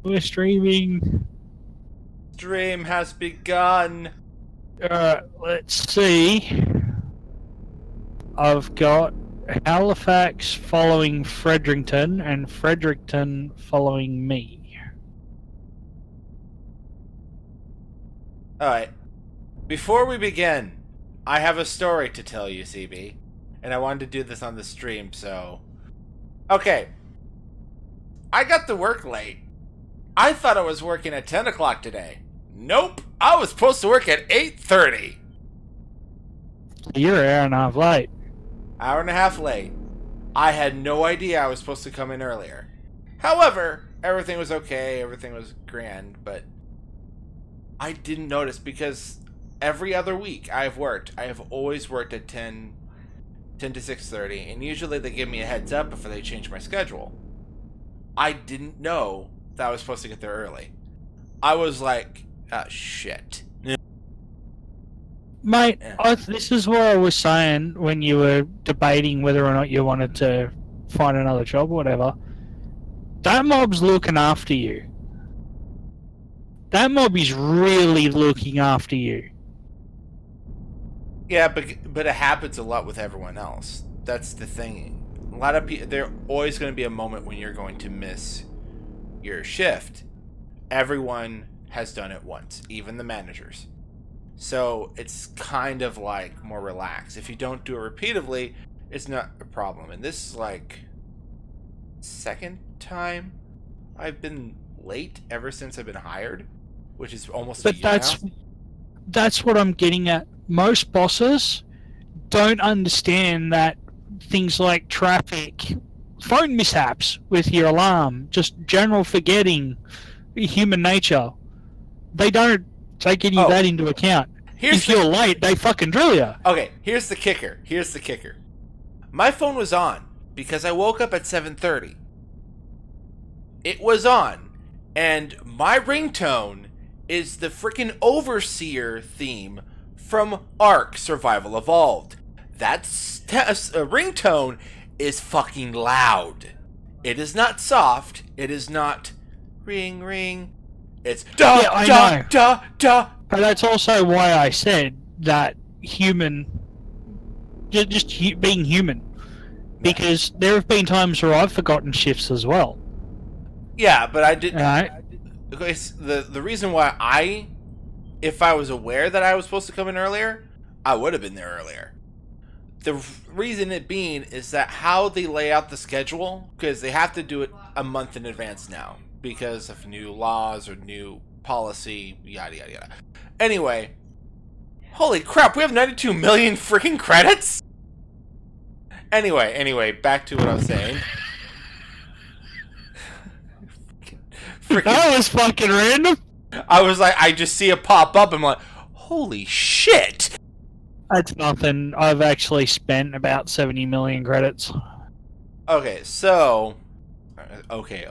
We're streaming. Stream has begun. Let's see. I've got Halifax following Fredericton and Fredericton following me. Alright. Before we begin, I have a story to tell you, CB. And I wanted to do this on the stream, so... Okay. I got to work late. I thought I was working at 10 o'clock today. Nope. I was supposed to work at 8:30. You're an hour and a half late. Hour and a half late. I had no idea I was supposed to come in earlier. However, everything was okay. Everything was grand, but... I didn't notice because every other week I have always worked at 10 to 6:30, and usually they give me a heads up before they change my schedule. I didn't know that I was supposed to get there early. I was like, oh shit. Mate, this is what I was saying when you were debating whether or not you wanted to find another job or whatever. That mob's looking after you. That mob is really looking after you. Yeah, but it happens a lot with everyone else. That's the thing. A lot of people, there's always going to be a moment when you're going to miss your shift. Everyone has done it once, even the managers. So it's kind of like more relaxed. If you don't do it repeatedly, it's not a problem. And this is like second time I've been late ever since I've been hired, which is almost a year now. That's what I'm getting at. Most bosses don't understand that things like traffic, phone mishaps with your alarm, just general forgetting, human nature, they don't take any of that into account. If you're late, they fucking drill you. Okay, here's the kicker. Here's the kicker. My phone was on because I woke up at 7:30. It was on, and my ringtone is the freaking Overseer theme from Ark Survival Evolved. That ringtone is fucking loud. It is not soft. It is not ring ring. It's da da da da. But that's also why I said that human, just being human, because there have been times where I've forgotten shifts as well. Yeah, but I didn't. Right. The reason why if I was aware that I was supposed to come in earlier, I would have been there earlier. The reason it being is that how they lay out the schedule, because they have to do it a month in advance now because of new laws or new policy, yada yada yada. Anyway, holy crap, we have 92 million freaking credits? Anyway, back to what I was saying. That was fucking random. I was like, I just see it pop up. I'm like, holy shit. That's nothing. I've actually spent about 70 million credits. Okay, so... Okay.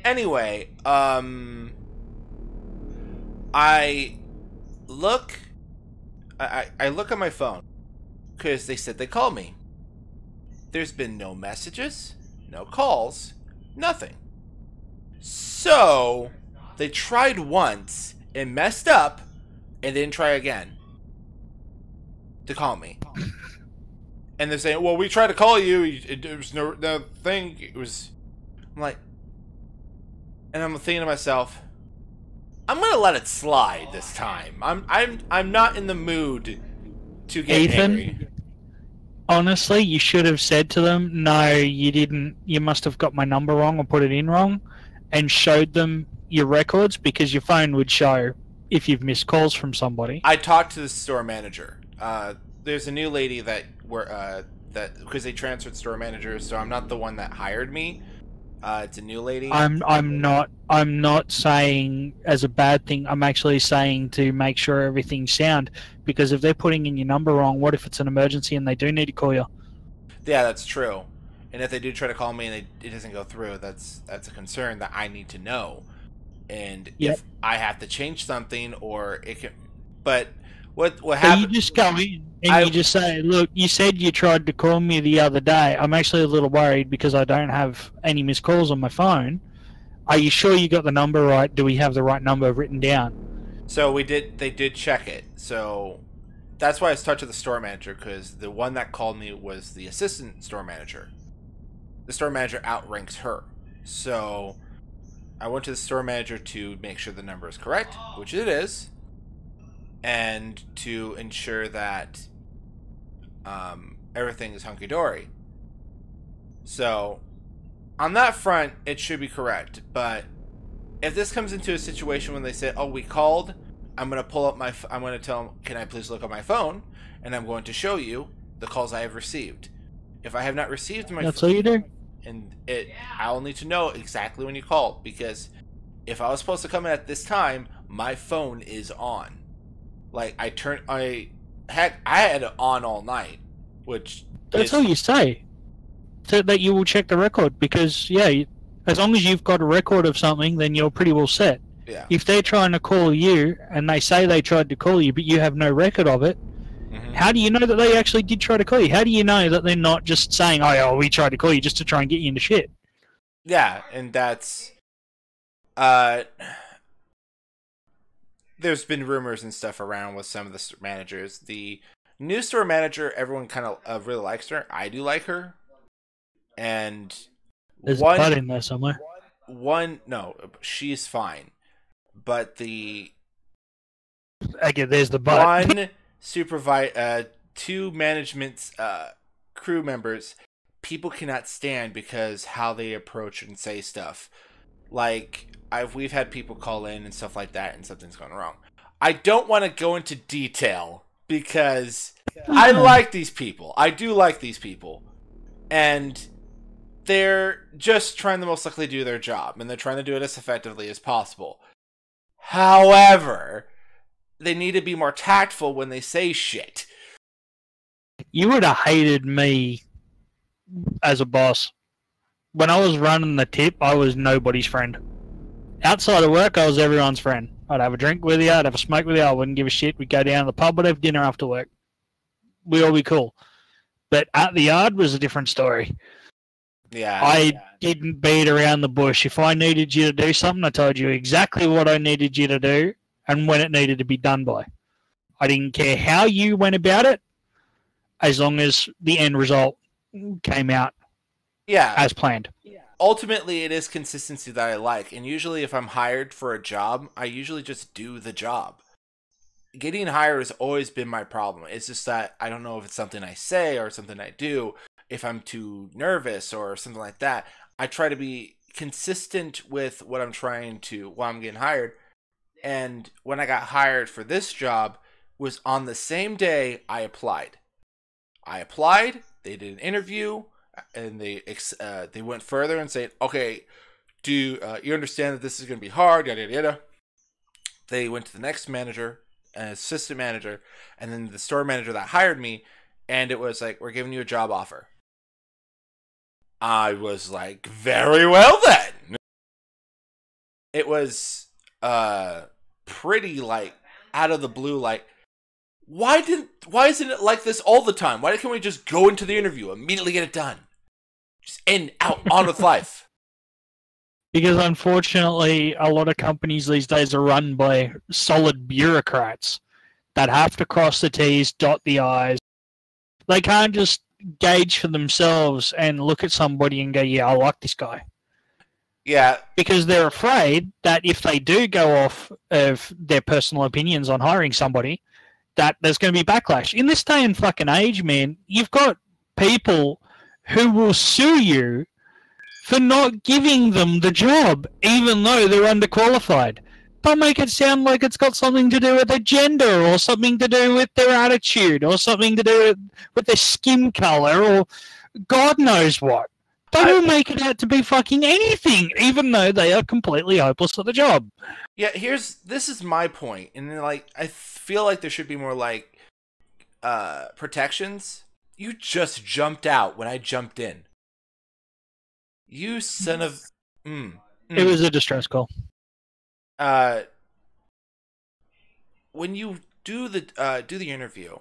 Anyway, I look at my phone because they said they called me. There's been no messages, no calls, nothing. So they tried once and messed up and didn't try again to call me. And they're saying, well, we tried to call you, there was no thing, it was... I'm like... And I'm thinking to myself, I'm gonna let it slide this time. I'm not in the mood to get angry. Honestly, you should have said to them, no, you didn't, you must have got my number wrong or put it in wrong, and showed them your records, because your phone would show if you've missed calls from somebody. I talked to the store manager. There's a new lady that because they transferred store managers, so I'm not the one that hired me. It's a new lady. I'm not saying as a bad thing. I'm actually saying to make sure everything's sound, because if they're putting in your number wrong, what if it's an emergency and they do need to call you? Yeah, that's true. And if they do try to call me and it doesn't go through, that's a concern that I need to know. And if I have to change something, or it can, but What So you happened? just go in and you just say, look, you said you tried to call me the other day. I'm actually a little worried because I don't have any missed calls on my phone. Are you sure you got the number right? Do we have the right number written down? So they did check it. So that's why I talked to the store manager, because the one that called me was the assistant store manager. The store manager outranks her. So I went to the store manager to make sure the number is correct, which it is, and to ensure that everything is hunky-dory. So on that front, it should be correct. But if this comes into a situation when they say, oh, we called, I'm going to pull up I'm going to tell them, can I please look at my phone? And I'm going to show you the calls I have received. If I have not received my That's all you do? And I'll need to know exactly when you called, because if I was supposed to come in at this time, my phone is on. Like, I had it on all night, which That's all you say. So that you will check the record, because, yeah, as long as you've got a record of something, then you're pretty well set. Yeah. If they're trying to call you, and they say they tried to call you, but you have no record of it, how do you know that they actually did try to call you? How do you know that they're not just saying, oh, yeah, we tried to call you just to try and get you into shit? Yeah, and that's... there's been rumors and stuff around with some of the managers. The new store manager, everyone kind of really likes her. I do like her. And there's a butt in there somewhere. No, she's fine. But again, there's the butt. One two management crew members, people cannot stand because how they approach and say stuff. Like, we've had people call in and stuff like that, and something's gone wrong. I don't want to go into detail because I like these people. I do like these people. And they're just trying to most likely do their job, and they're trying to do it as effectively as possible. However, they need to be more tactful when they say shit. You would have hated me as a boss. When I was running the tip, I was nobody's friend. Outside of work, I was everyone's friend. I'd have a drink with you, I'd have a smoke with you, I wouldn't give a shit. We'd go down to the pub, we'd have dinner after work. We'd all be cool. But at the yard was a different story. Yeah. I didn't beat around the bush. If I needed you to do something, I told you exactly what I needed you to do and when it needed to be done by. I didn't care how you went about it, as long as the end result came out as planned. Ultimately, it is consistency that I like, and usually if I'm hired for a job, I usually just do the job. Getting hired has always been my problem. It's just that I don't know if it's something I say or something I do, if I'm too nervous or something like that. I try to be consistent with what I'm trying to, while I'm getting hired. And when I got hired for this job was on the same day I applied. They did an interview, and they went further and said, okay, do you understand that this is going to be hard, yada, yada, yada. They went to the next manager, an assistant manager, and then the store manager that hired me, and it was like, we're giving you a job offer. I was like, very well then. It was pretty like out of the blue, like, why isn't it like this all the time? Why can't we just go into the interview, immediately get it done? Just on with life. Because unfortunately, a lot of companies these days are run by solid bureaucrats that have to cross the T's, dot the I's. They can't just gauge for themselves and look at somebody and go, yeah, I like this guy. Yeah. Because they're afraid that if they do go off of their personal opinions on hiring somebody, that there's going to be backlash. In this day and fucking age, man, you've got people who will sue you for not giving them the job, even though they're underqualified. They'll make it sound like it's got something to do with their gender, or something to do with their attitude, or something to do with their skin color, or God knows what. They will make it out to be fucking anything, even though they are completely hopeless at the job. Yeah, this is my point, and like I feel like there should be more like protections. You just jumped out when I jumped in. You son of... It was a distress call. When do the interview,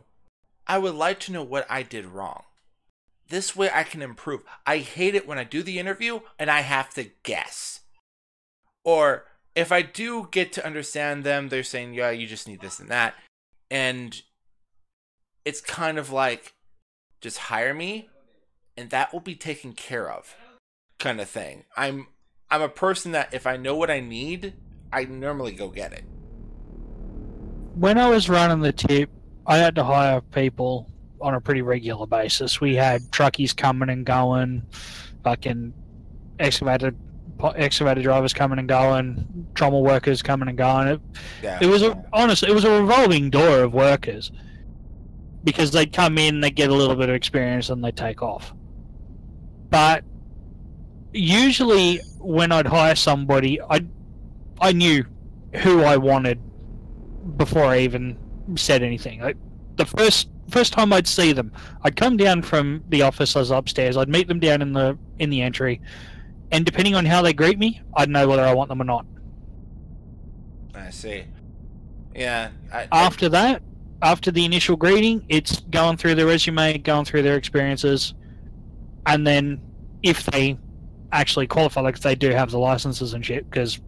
I would like to know what I did wrong. This way I can improve. I hate it when I do the interview and I have to guess. Or if I do get to understand them, they're saying, yeah, you just need this and that. And it's kind of like, just hire me and that will be taken care of kind of thing. I'm a person that if I know what I need, I normally go get it. When I was running the tip, I had to hire people on a pretty regular basis. We had truckies coming and going, fucking excavator drivers coming and going, trommel workers coming and going. It was honestly, it was a revolving door of workers, because they'd come in, they'd get a little bit of experience, and they'd take off. But usually, when I'd hire somebody, I knew who I wanted before I even said anything. Like, the first time I'd see them, I'd come down from the office. I was upstairs. I'd meet them down in the entry, and depending on how they greet me, I'd know whether I want them or not. I see. Yeah. After that, after the initial greeting, it's going through their resume, going through their experiences, and then if they actually qualify, like if they do have the licenses and shit, because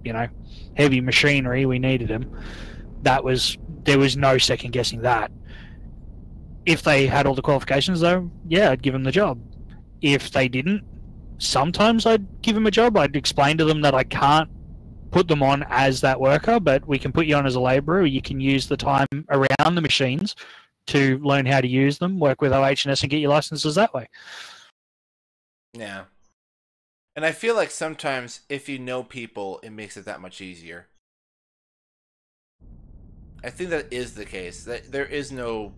heavy machinery, we needed them. There was no second guessing that. If they had all the qualifications, though, yeah, I'd give them the job. If they didn't, sometimes I'd give them a job. I'd explain to them that I can't put them on as that worker, but we can put you on as a labourer. You can use the time around the machines to learn how to use them, work with OH&S, and get your licenses that way. Yeah. And I feel like sometimes if you know people, it makes it that much easier. I think that is the case. That there is no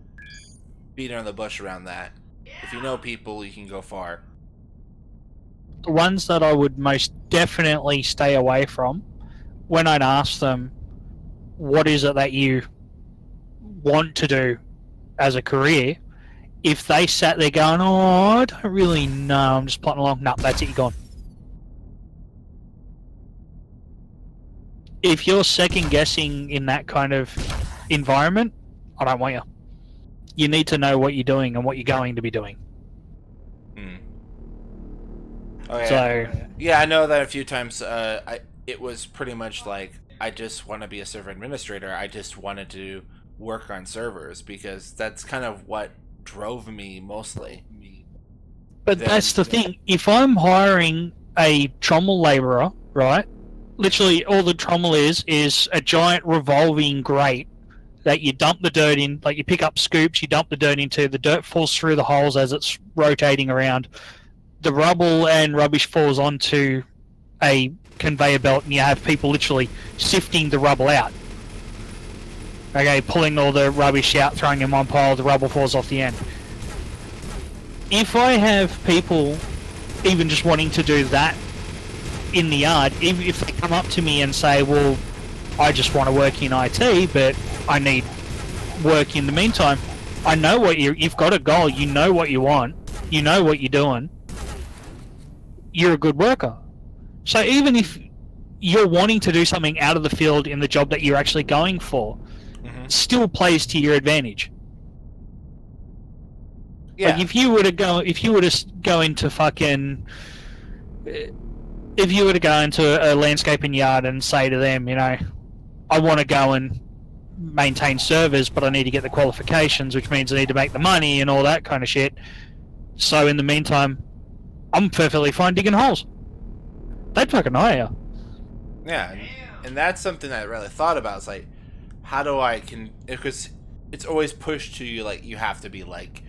beating on the bush around that. If you know people, you can go far. The ones that I would most definitely stay away from, when I'd ask them, what is it that you want to do as a career, if they sat there going, oh, I don't really know, I'm just plodding along, no, that's it, you're gone. If you're second guessing in that kind of environment, I don't want you. You need to know what you're doing and what you're going to be doing. Oh, yeah. So, yeah, I know that a few times. It was pretty much like, I just want to be a server administrator. I just wanted to work on servers because that's kind of what drove me mostly. But that's the thing. If I'm hiring a trommel labourer, right? Literally, all the trommel is a giant revolving grate that you dump the dirt in. Like, you pick up scoops, you dump the dirt into. The dirt falls through the holes as it's rotating around. The rubble and rubbish falls onto a conveyor belt, and you have people literally sifting the rubble out. Okay, pulling all the rubbish out, throwing them on pile, the rubble falls off the end. If I have people even just wanting to do that in the yard, if they come up to me and say, well, I just want to work in IT, but I need work in the meantime, I know what you've got a goal, you know what you want, you know what you're doing, you're a good worker. So even if you're wanting to do something out of the field in the job that you're actually going for, still plays to your advantage. Yeah. Like if you were to go into a landscaping yard and say to them, I want to go and maintain servers, but I need to get the qualifications, which means I need to make the money and all that kind of shit. So in the meantime, I'm perfectly fine digging holes. They'd fucking hire you. Yeah, and that's something I really thought about. It's like, how do because it's always pushed to you, like, you have to be like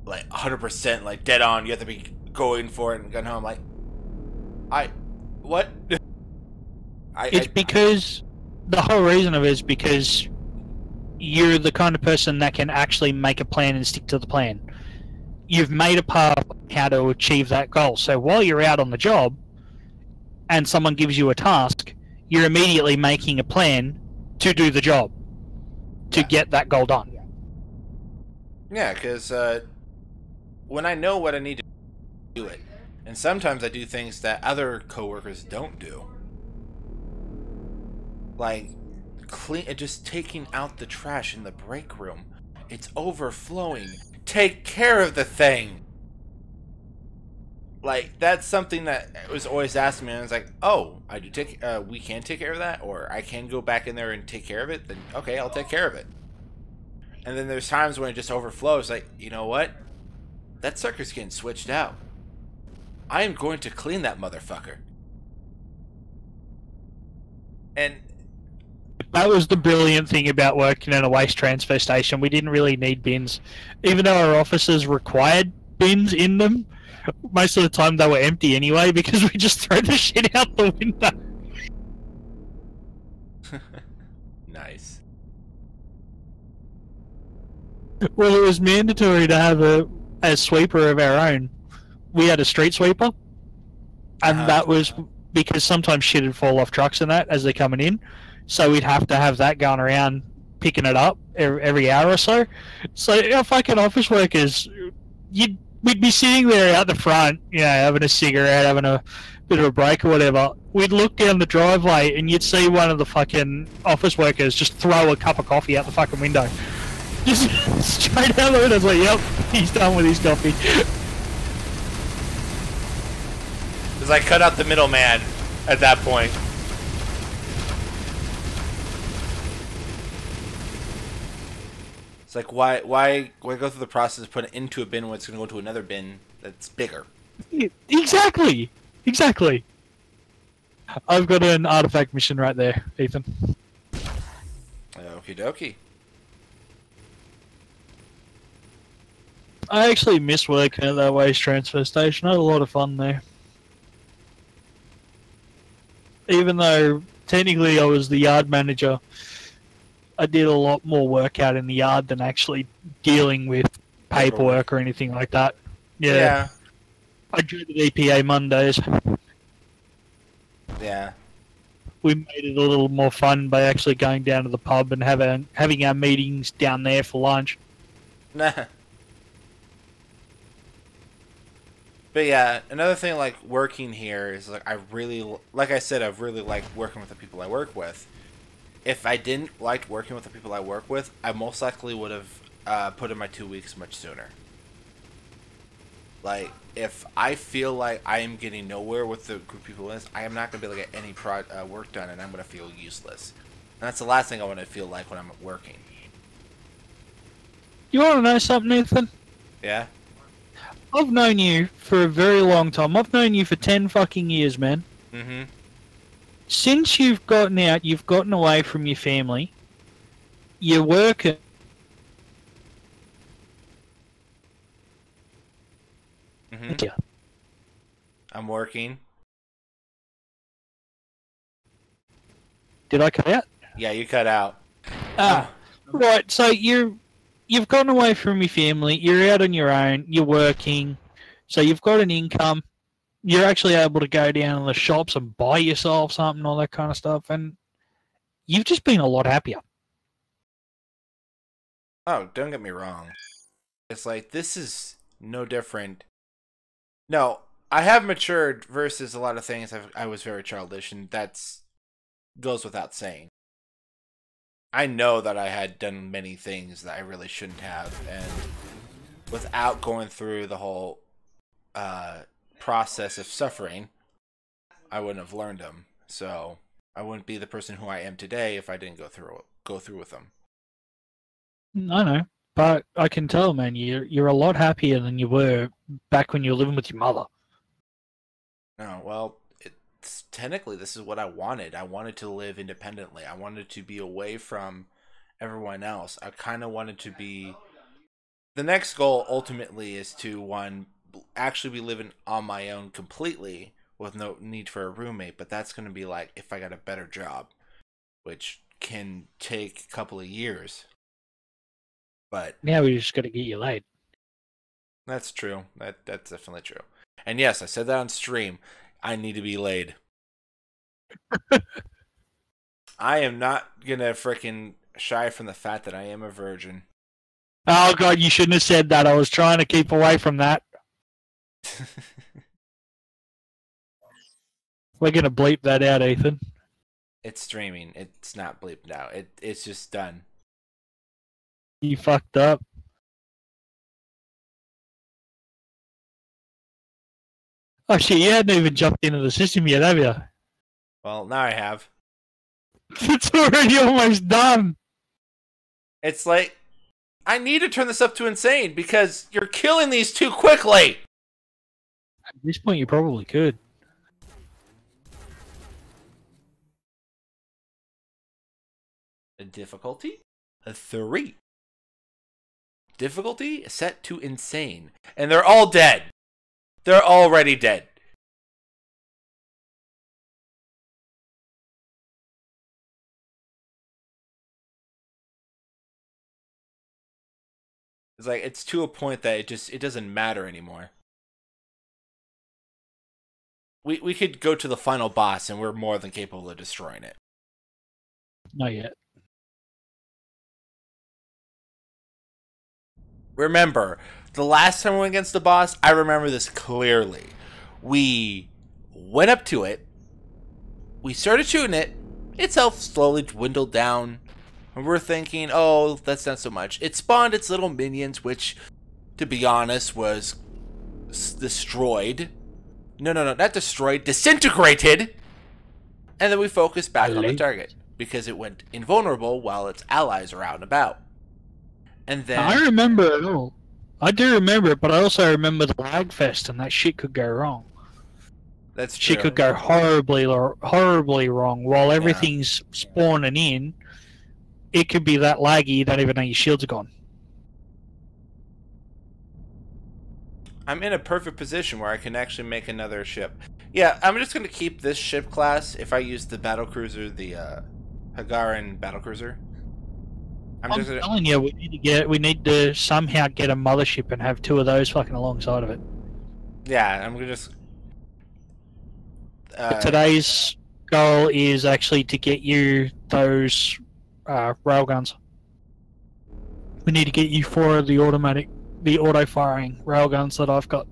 100% like dead on. You have to be going for it and gun home. Like, what? Because the whole reason of it is because you're the kind of person that can actually make a plan and stick to the plan. You've made a path how to achieve that goal. So while you're out on the job and someone gives you a task, you're immediately making a plan to do the job, to get that goal done. Yeah, because when I know what I need to do it, and sometimes I do things that other coworkers don't do. Like, just taking out the trash in the break room. It's overflowing. Take care of the thing. Like, that's something that was always asked me, and I was like, oh, we can take care of that, or I can go back in there and take care of it, then okay, I'll take care of it. And then there's times when it just overflows, like, you know what? That sucker's getting switched out. I am going to clean that motherfucker. And that was the brilliant thing about working at a waste transfer station. We didn't really need bins. Even though our offices required bins in them, most of the time they were empty anyway because we just throw the shit out the window. Nice. Well, it was mandatory to have a sweeper of our own. We had a street sweeper, and that was because sometimes shit would fall off trucks and that as they're coming in, so we'd have to have that going around picking it up every hour or so. So our fucking office workers, we'd be sitting there out the front, you know, having a cigarette, having a bit of a break or whatever. We'd look down the driveway and you'd see one of the fucking office workers just throw a cup of coffee out the fucking window. Just straight out the window. I was like, yep, he's done with his coffee. It's like cut out the middleman at that point. It's like, why go through the process of putting it into a bin when it's going to go to another bin that's bigger? Exactly. I've got an artifact mission right there, Ethan. Okie dokie. I actually miss working at that waste transfer station. I had a lot of fun there. Even though technically I was the yard manager, I did a lot more work out in the yard than actually dealing with paperwork or anything like that. Yeah. I dreaded EPA Mondays. Yeah. We made it a little more fun by actually going down to the pub and having our meetings down there for lunch. Nah. But yeah, another thing like working here is like like I said, I've really liked working with the people I work with. If I didn't like working with the people I work with, I most likely would have put in my 2 weeks much sooner. Like, if I feel like I am getting nowhere with the group of people in this, I am not going to be able to get any work done, and I'm going to feel useless. And that's the last thing I want to feel like when I'm working. You want to know something, Nathan? Yeah? I've known you for a very long time. I've known you for 10 fucking years, man. Mm-hmm. Since you've gotten out, you've gotten away from your family, you're working. Mm-hmm. Yeah. I'm working. Did I cut out? Yeah, you cut out. Right, so you've gotten away from your family, you're out on your own, you're working, so you've got an income. You're actually able to go down to the shops and buy yourself something, all that kind of stuff, and you've just been a lot happier. Oh, don't get me wrong. It's like, this is no different. No, I have matured versus a lot of things. I was very childish, and that's goes without saying. I know that I had done many things that I really shouldn't have, and without going through the whole process of suffering, I wouldn't have learned them. So I wouldn't be the person who I am today if I didn't go through with them. I know, but I can tell, man, you're a lot happier than you were back when you were living with your mother. No, well, technically this is what I wanted. I wanted to live independently. I wanted to be away from everyone else. I kind of wanted to be... The next goal ultimately is to, actually be living on my own completely with no need for a roommate, but that's going to be like if I got a better job, which can take a couple of years. But now we just got to get you laid. That's true. That's definitely true. And yes, I said that on stream. I need to be laid. I am not gonna freaking shy from the fact that I am a virgin. Oh God, you shouldn't have said that. I was trying to keep away from that. We're gonna bleep that out, Ethan. It's streaming. It's not bleeped out. It's just done. You fucked up. Oh shit, you hadn't even jumped into the system yet, have you? Well, now I have. It's already almost done. It's like, I need to turn this up to insane because you're killing these too quickly. At this point, you probably could. Difficulty? 3. Difficulty set to insane. And they're all dead. They're already dead. It's like, it's to a point that it doesn't matter anymore. We could go to the final boss and we're more than capable of destroying it. Not yet. Remember, the last time we went against the boss, I remember this clearly. We went up to it, we started shooting it, its health slowly dwindled down, and we're thinking, oh, that's not so much. It spawned its little minions, which, to be honest, was destroyed. No, not destroyed, disintegrated! And then we focused back on the target, because it went invulnerable while its allies are out and about. And then I remember it all. I do remember it, but I also remember the lag fest, and that shit could go wrong. That's true. Shit could go horribly wrong. While everything's spawning in, it could be that laggy you don't even know your shields are gone. I'm in a perfect position where I can actually make another ship. Yeah, I'm just going to keep this ship class if I use the battlecruiser, the Hagaran battlecruiser. I'm telling you, we need to somehow get a mothership and have 2 of those fucking alongside of it. Yeah, I'm gonna just. Today's goal is actually to get you those railguns. We need to get you 4 of the auto-firing railguns that I've got.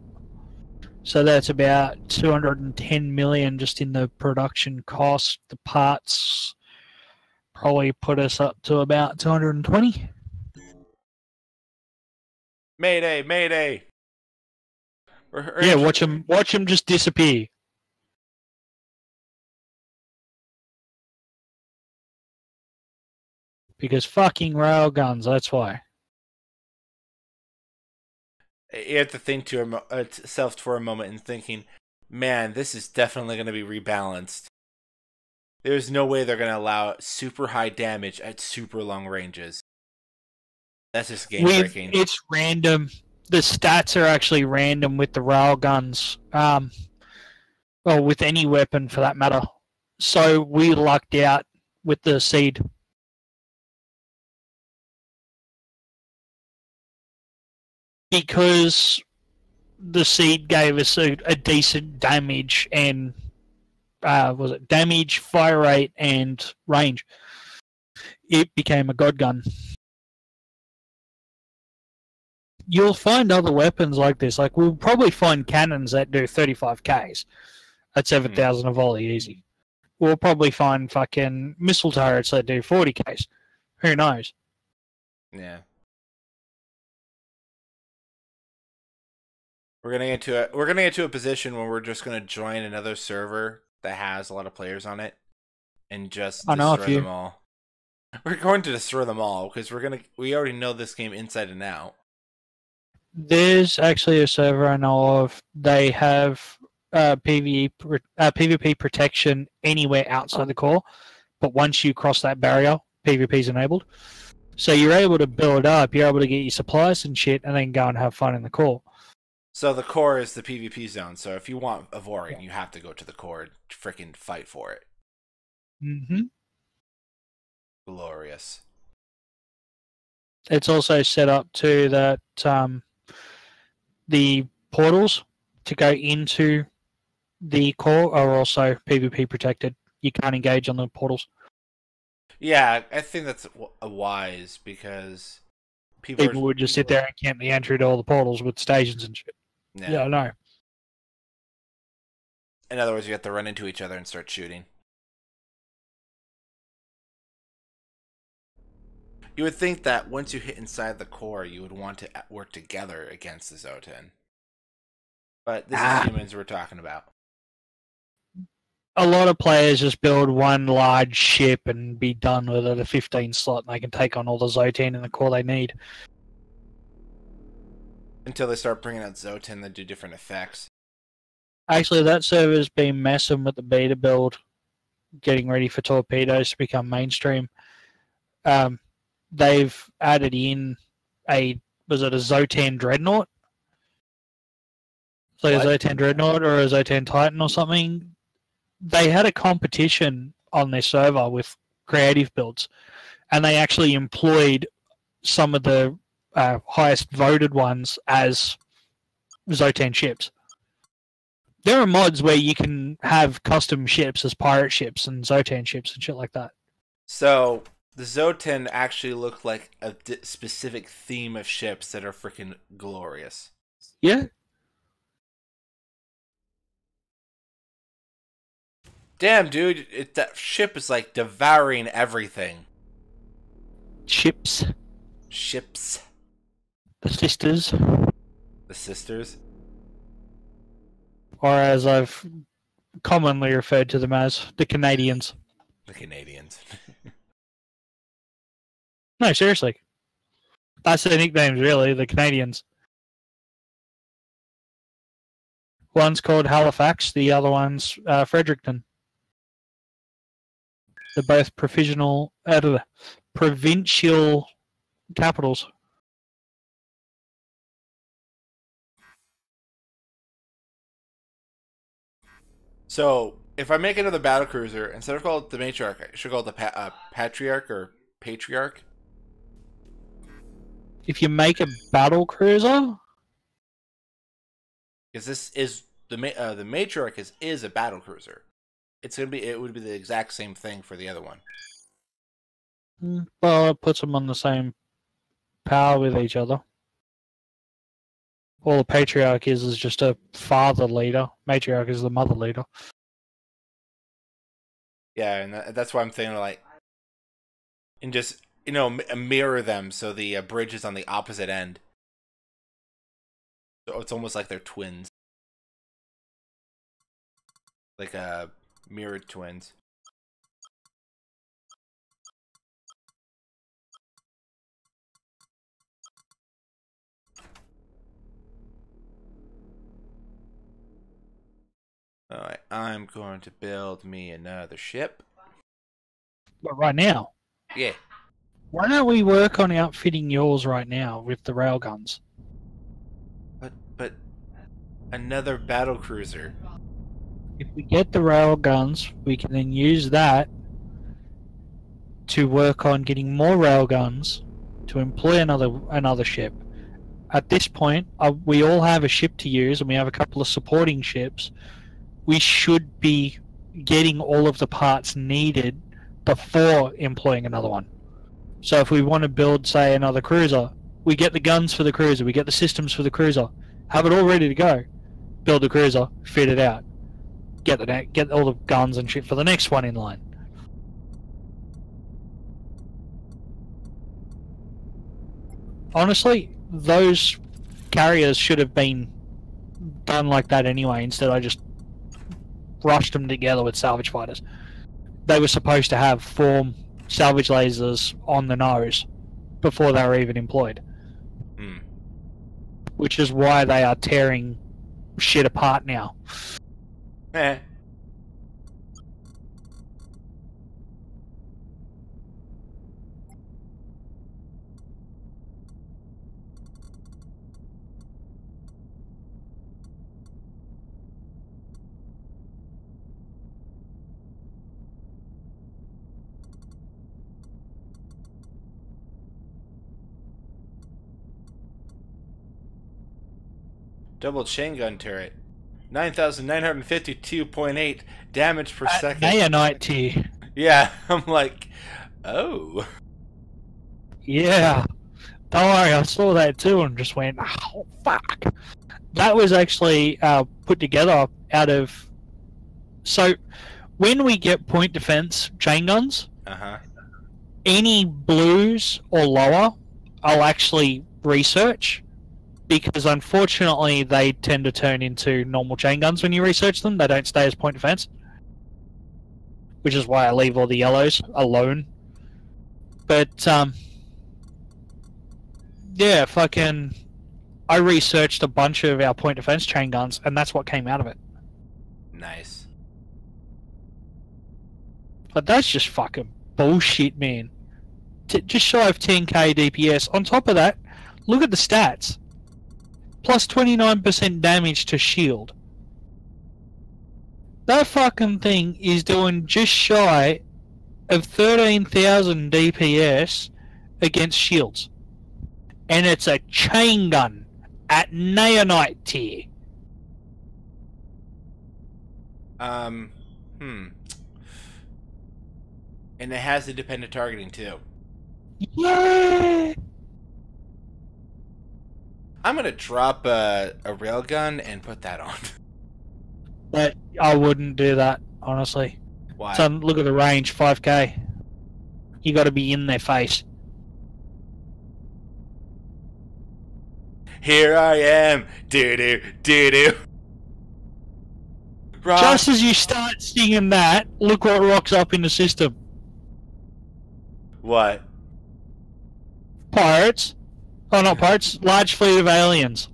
So that's about 210 million just in the production cost. The parts probably put us up to about 220. Mayday! Mayday! Yeah, watch them just disappear. Because fucking railguns, that's why. You have to think to yourself for a moment and thinking, man, this is definitely going to be rebalanced. There's no way they're going to allow super high damage at super long ranges. That's just game breaking. It's random. The stats are actually random with the railguns. Well, with any weapon for that matter. So we lucked out with the seed. Because the seed gave us a decent damage and was it damage, fire rate, and range. It became a god gun. You'll find other weapons like this. Like we'll probably find cannons that do 35Ks at 7,000 a volley easy. We'll probably find fucking missile turrets that do 40Ks. Who knows? Yeah. We're gonna get to a position where we're just gonna join another server that has a lot of players on it and just destroy them all. We're going to destroy them all because we already know this game inside and out. There's actually a server I know of. They have PvP protection anywhere outside the core, but once you cross that barrier, PvP is enabled. So you're able to build up, you're able to get your supplies and shit, and then go and have fun in the core. So the core is the PvP zone. So if you want Avorion, you have to go to the core and freaking fight for it. Mm-hmm. Glorious. It's also set up to that the portals to go into the core are also PvP protected. You can't engage on the portals. Yeah, I think that's wise because people would just sit there and camp the entry to all the portals with stations and shit. Yeah, I know. In other words, you have to run into each other and start shooting. You would think that once you hit inside the core, you would want to work together against the Zotan. But this is humans we're talking about. A lot of players just build one large ship and be done with it, a 15 slot, and they can take on all the Zotan in the core they need. Until they start bringing out Zotan that do different effects. Actually, that server's been messing with the beta build, getting ready for torpedoes to become mainstream. They've added in a Zotan Dreadnought? It's like a Zotan Dreadnought or a Zotan Titan or something. They had a competition on their server with creative builds, and they actually employed some of the highest voted ones as Zotan ships. There are mods where you can have custom ships as pirate ships and Zotan ships and shit like that. So the Zotan actually look like a specific theme of ships that are freaking glorious. Yeah. Damn, dude, that ship is like devouring everything. Ships. The sisters. The sisters? Or as I've commonly referred to them as, the Canadians. The Canadians. No, seriously. That's their nicknames, really, the Canadians. One's called Halifax, the other one's Fredericton. They're both provincial capitals. So, if I make another battlecruiser, instead of call it the Matriarch, I should call it the Patriarch or Patriarch? If you make a battlecruiser? Because this is the Matriarch is a battlecruiser. It would be the exact same thing for the other one. Well, it puts them on the same power with each other. All the Patriarch is just a father leader. Matriarch is the mother leader. Yeah, and that's why I'm thinking like, and just mirror them so the bridge is on the opposite end. So it's almost like they're twins, like mirrored twins. Alright, I'm going to build me another ship. But right now? Yeah. Why don't we work on outfitting yours right now with the railguns? But another battlecruiser. If we get the railguns, we can then use that to work on getting more railguns to employ another ship. At this point, we all have a ship to use, and we have a couple of supporting ships. We should be getting all of the parts needed before employing another one. So if we want to build, say, another cruiser, we get the guns for the cruiser, we get the systems for the cruiser, have it all ready to go. Build the cruiser, fit it out, get all the guns and shit for the next one in line. Honestly, those carriers should have been done like that anyway. Instead, I just rushed them together with salvage fighters. They were supposed to have 4 salvage lasers on the nose before they were even employed. Which is why they are tearing shit apart now. Double chain gun turret. 9,952.8 damage per second. Naonite tier. Yeah, I'm like, oh. Yeah. Don't worry, I saw that too and just went, oh, fuck. That was actually put together out of... So, when we get point defense chain guns, any blues or lower, I'll actually research, because unfortunately they tend to turn into normal chain guns when you research them. They don't stay as point defense, which is why I leave all the yellows alone. But yeah, fucking, I researched a bunch of our point defense chain guns, and that's what came out of it. Nice. But that's just fucking bullshit, man. Just shy of 10k DPS. On top of that, look at the stats. Plus 29% damage to shield. That fucking thing is doing just shy of 13,000 DPS against shields. And it's a chain gun at Neonite tier. And it has independent targeting too. Yeah! I'm gonna drop a railgun and put that on. But I wouldn't do that, honestly. Why? So look at the range, 5k. You gotta be in their face. Here I am, doo-doo, doo-doo. Rock. Just as you start singing that, look what rocks up in the system. What? Pirates. Oh, not pirates. Large fleet of aliens.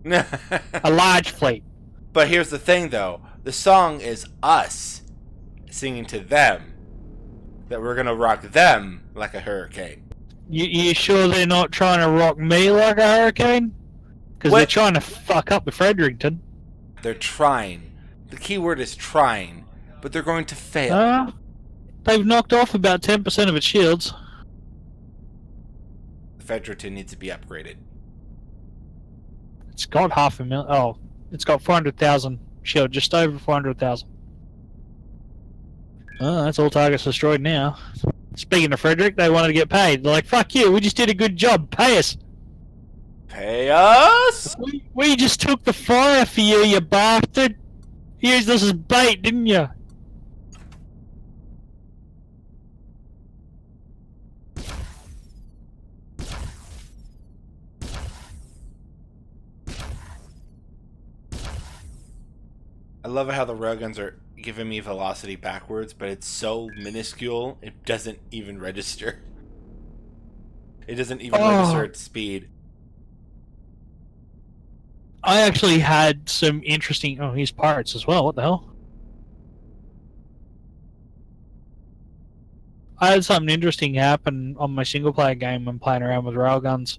A large fleet. But here's the thing, though. The song is us singing to them. That we're gonna rock them like a hurricane. You sure they're not trying to rock me like a hurricane? Because they're trying to fuck up the Fredericton. They're trying. The key word is trying. But they're going to fail. They've knocked off about 10% of its shields. The Fredericton needs to be upgraded. It's got 500,000. Oh, it's got 400,000 shield, just over 400,000. Oh, that's all targets destroyed now. Speaking of Frederick, they wanted to get paid. They're like, fuck you, we just did a good job, pay us. Pay us? We just took the fire for you, you bastard. You used this as bait, didn't you? I love how the railguns are giving me velocity backwards, but it's so minuscule, it doesn't even register. It doesn't even register its speed. I actually had some interesting... Oh, he's pirates as well, what the hell? I had something interesting happen on my single player game when playing around with railguns.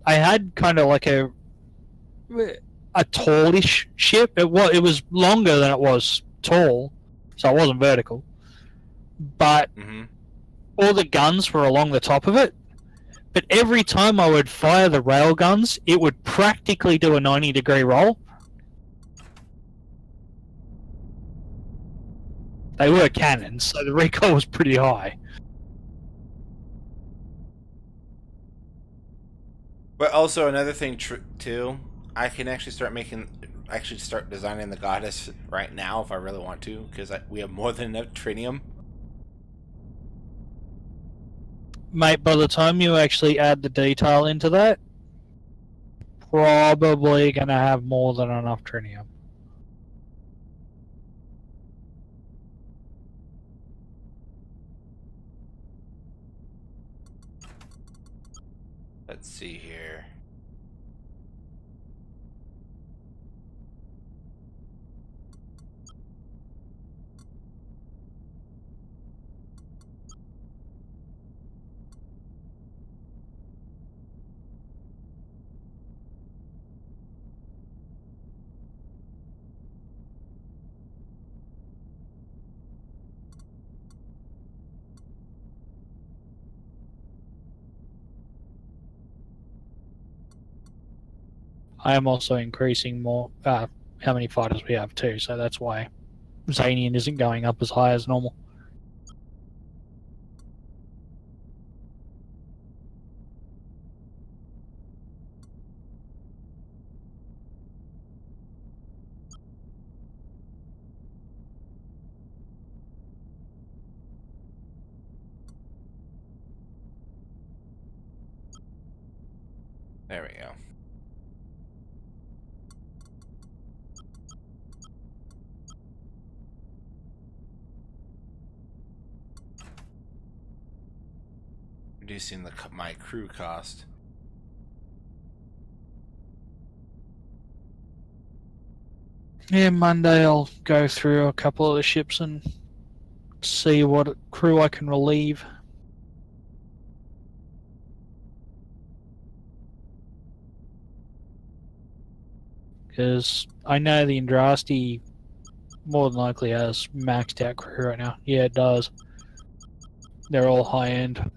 I had kind of like a tallish ship. It was longer than it was tall, so it wasn't vertical. But all the guns were along the top of it. But every time I would fire the railguns, it would practically do a 90-degree roll. They were cannons, so the recoil was pretty high. But also another thing too, I can actually start designing the goddess right now if I really want to, because we have more than enough trinium. Mate, by the time you actually add the detail into that, probably gonna have more than enough trinium. Let's see here. I am also increasing more how many fighters we have too, so that's why Zanian isn't going up as high as normal. There we go. Reducing my crew cost. Yeah, Monday I'll go through a couple of the ships and see what crew I can relieve. Because I know the Andraste more than likely has maxed out crew right now. Yeah, it does. They're all high end.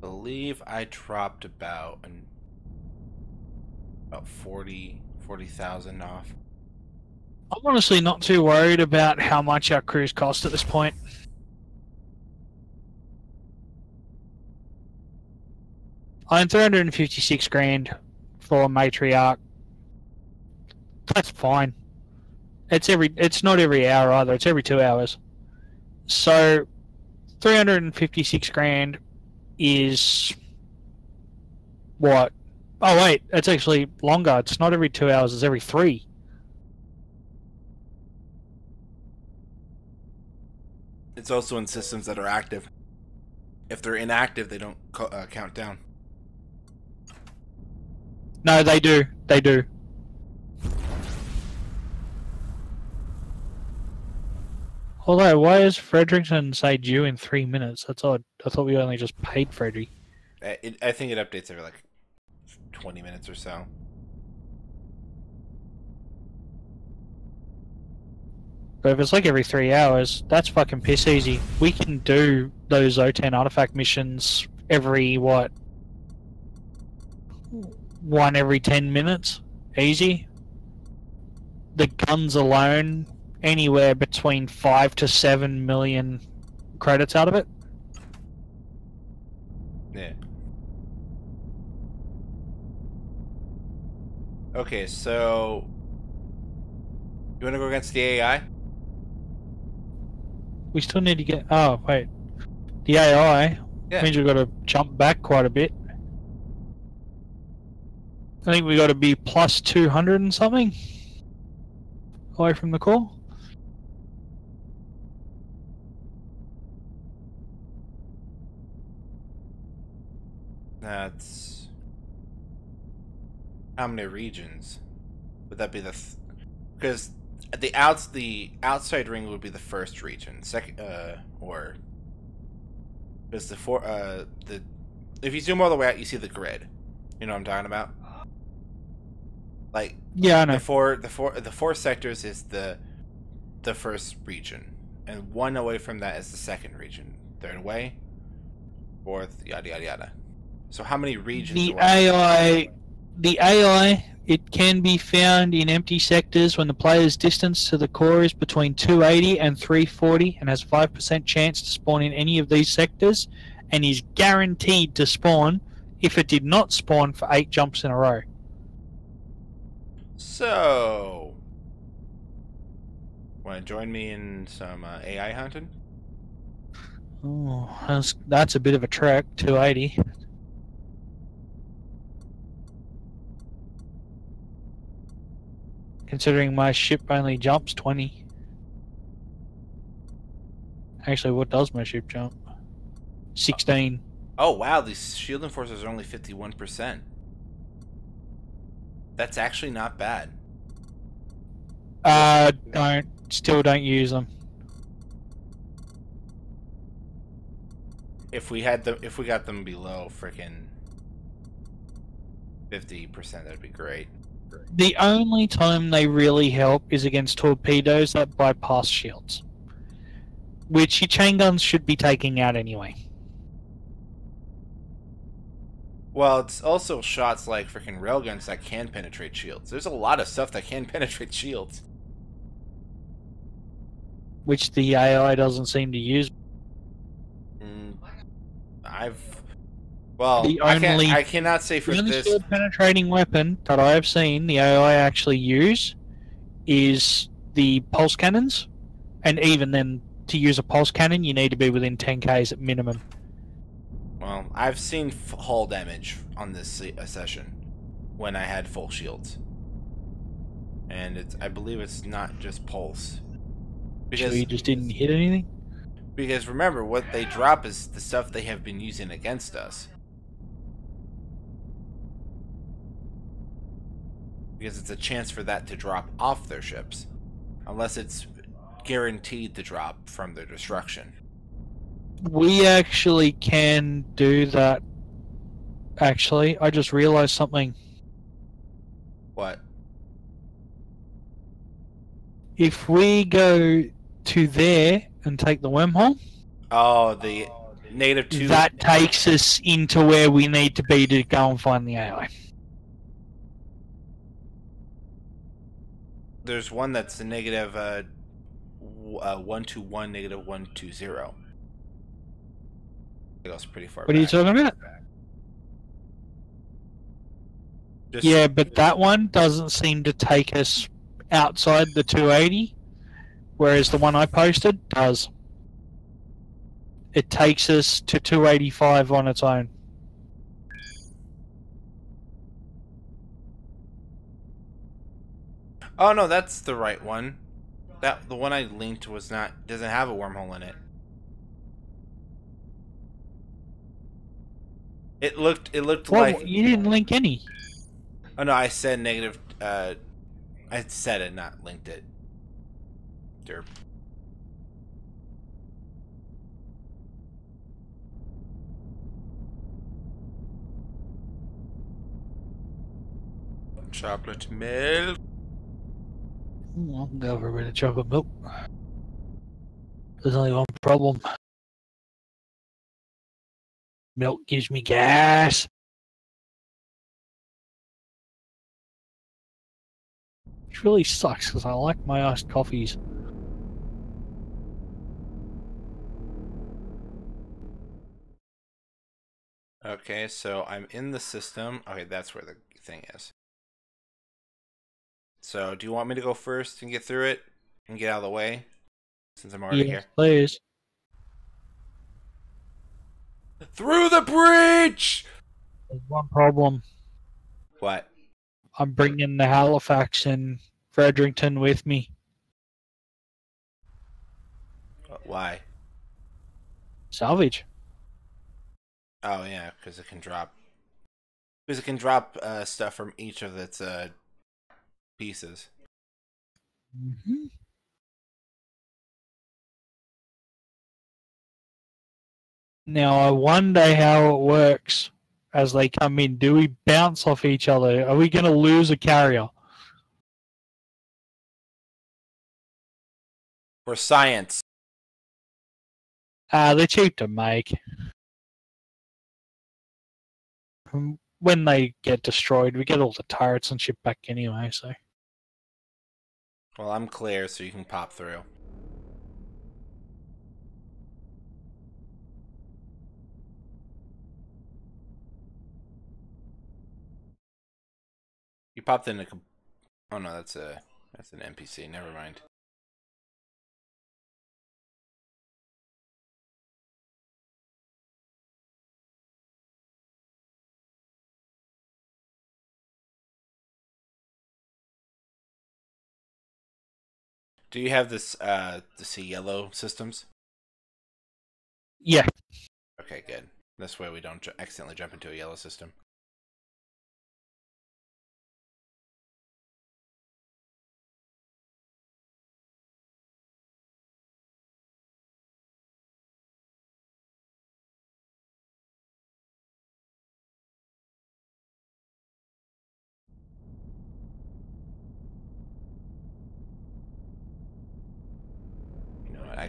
Believe I dropped about 40,000 off. I'm honestly not too worried about how much our crews cost at this point. I'm 356 grand for a Matriarch. That's fine. It's not every hour either, it's every 2 hours. So 356 grand is what? Oh wait, it's actually longer. It's not every 2 hours, it's every 3. It's also in systems that are active. If they're inactive, they don't count down. No, they do. They do. Although, why is Fredericton say due in 3 minutes? That's odd. I thought we only just paid Freddy. I think it updates every like 20 minutes or so. But if it's like every 3 hours, that's fucking piss easy. We can do those O10 artifact missions every, what? 1 every 10 minutes? Easy. The guns alone, anywhere between 5 to 7 million credits out of it. Yeah. Okay, so you want to go against the AI? We still need to get... Oh, wait. The AI means we've got to jump back quite a bit. I think we got to be plus 200 and something away from the core. That's... How many regions? Would that be the... Because the outside ring would be the first region. Second, or... Because if you zoom all the way out, you see the grid. You know what I'm talking about? Like, yeah, I know. The four sectors is the first region, and 1 away from that is the second region. 3rd away, 4th, yada yada yada. So how many regions? The AI, it can be found in empty sectors when the player's distance to the core is between 280 and 340, and has 5% chance to spawn in any of these sectors, and is guaranteed to spawn if it did not spawn for 8 jumps in a row. So, want to join me in some AI hunting? Oh, that's a bit of a trek, 280. Considering my ship only jumps 20. Actually, what does my ship jump? 16. Oh wow, these shield enforcers are only 51%. That's actually not bad. Still don't use them. If we got them below frickin' 50%, that'd be great. The only time they really help is against torpedoes that bypass shields, which your chain guns should be taking out anyway. Well, it's also shots like freaking railguns that can penetrate shields. There's a lot of stuff that can penetrate shields. Which the AI doesn't seem to use. I cannot say for the only this. shield penetrating weapon that I have seen the AI actually use is the pulse cannons, and even then, to use a pulse cannon, you need to be within 10 k's at minimum. Well, I've seen hull damage on this session when I had full shields, and I believe it's not just pulse. Because you just didn't hit anything? Because remember, what they drop is the stuff they have been using against us. Because it's a chance for that to drop off their ships, unless it's guaranteed to drop from their destruction. We actually can do that. Actually, I just realized something. What? If we go to there and take the wormhole, oh, the native 2, that takes us into where we need to be to go and find the AI. There's one that's a negative 121, negative 120. It goes pretty far. What are you talking about? Yeah, but that one doesn't seem to take us outside the 280, whereas the one I posted does. It takes us to 285 on its own. Oh no, that's the right one. The one I linked doesn't have a wormhole in it. It looked like you didn't link any. Oh no, I said negative. I said it, not linked it. Derp. Chocolate milk. I'll go for a bit of chocolate milk. There's only one problem. Milk gives me gas. Which really sucks because I like my iced coffees. Okay, so I'm in the system. Okay, that's where the thing is. So, do you want me to go first and get through it and get out of the way? Since I'm already here. Please. Through the breach! There's one problem. What? I'm bringing the Halifax and Fredericton with me. Why? Salvage. Oh yeah, because it can drop. Because it can drop stuff from each of its pieces. Mm-hmm. Now I wonder how it works as they come in. Do we bounce off each other? Are we going to lose a carrier? For science. They're cheap to make. When they get destroyed, we get all the turrets and shit back anyway, so. Well, I'm clear, so you can pop through. You popped in a... Oh no, that's an NPC. Never mind. Do you have this the yellow systems? Yeah. Okay, good. This way we don't accidentally jump into a yellow system.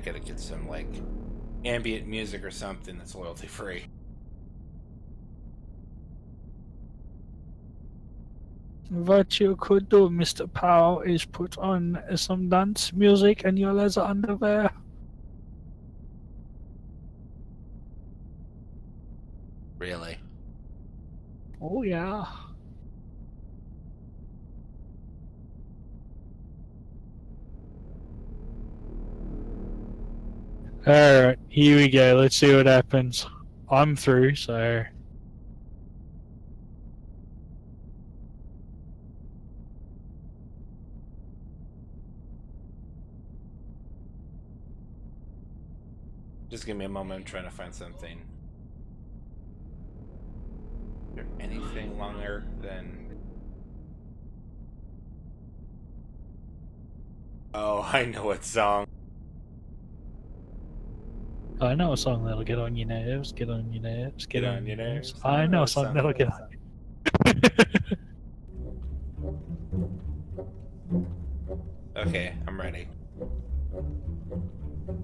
gotta get some, like, ambient music or something that's royalty free. What you could do, Mr. Powell, is put on some dance music and your leather underwear. Really? Oh, yeah. Alright, here we go. Let's see what happens. I'm through, so... Just give me a moment, I'm trying to find something. Is there anything longer than... Oh, I know what song. I know a song that'll get on your nerves, get on your nerves, get on your nerves. I know a song that'll get on Okay, I'm ready.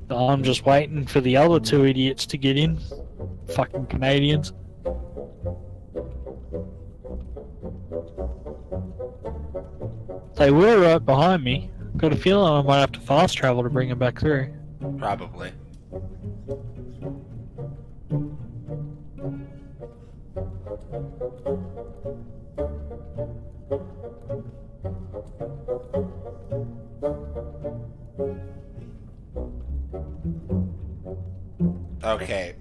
I'm just waiting for the other two idiots to get in. Fucking Canadians. They were right behind me. Got a feeling I might have to fast travel to bring them back through. Probably. Okay.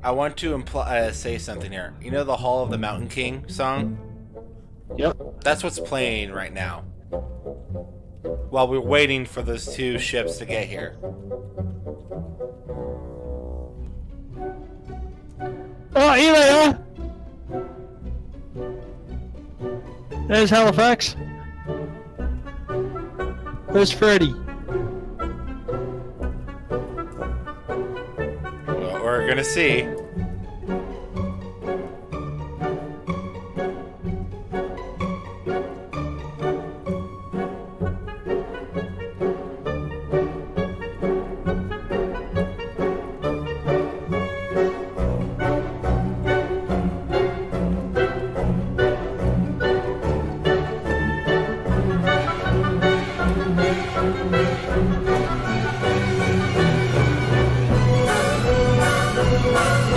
I want to say something here. You know the Hall of the Mountain King song? Yep. That's what's playing right now. While we're waiting for those two ships to get here. Oh, here they are! There's Halifax. Where's Freddy? Well, we're gonna see.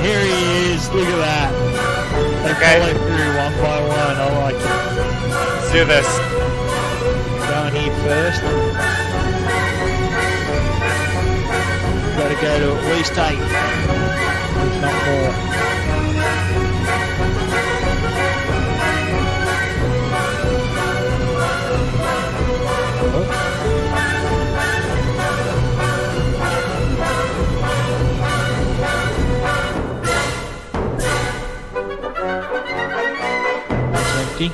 Here he is, look at that. They Okay. follow through one by one, I like it. Let's do this. Going here first. Gotta go to at least 8. If not more. That's empty.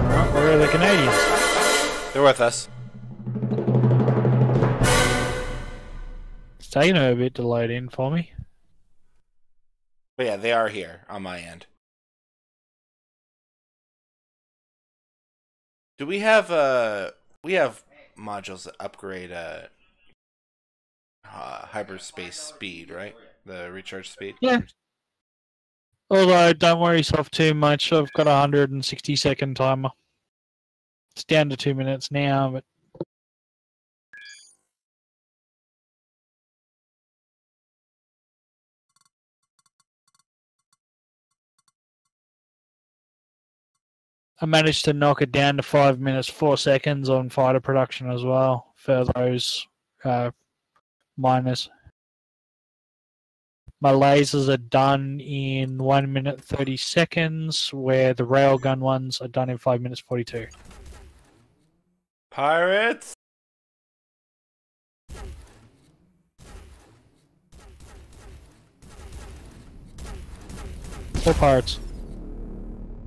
Alright, where are the Canadians? They're with us. It's taking a bit to load in for me. But yeah, they are here on my end. Do we have modules that upgrade hyperspace speed, right? The recharge speed? Yeah. Although, don't worry yourself too much. I've got a 160-second timer. It's down to 2 minutes now, but I managed to knock it down to 5 minutes 4 seconds on fighter production as well for those miners. My lasers are done in 1 minute 30 seconds, where the railgun ones are done in 5 minutes 42. Pirates! Or pirates.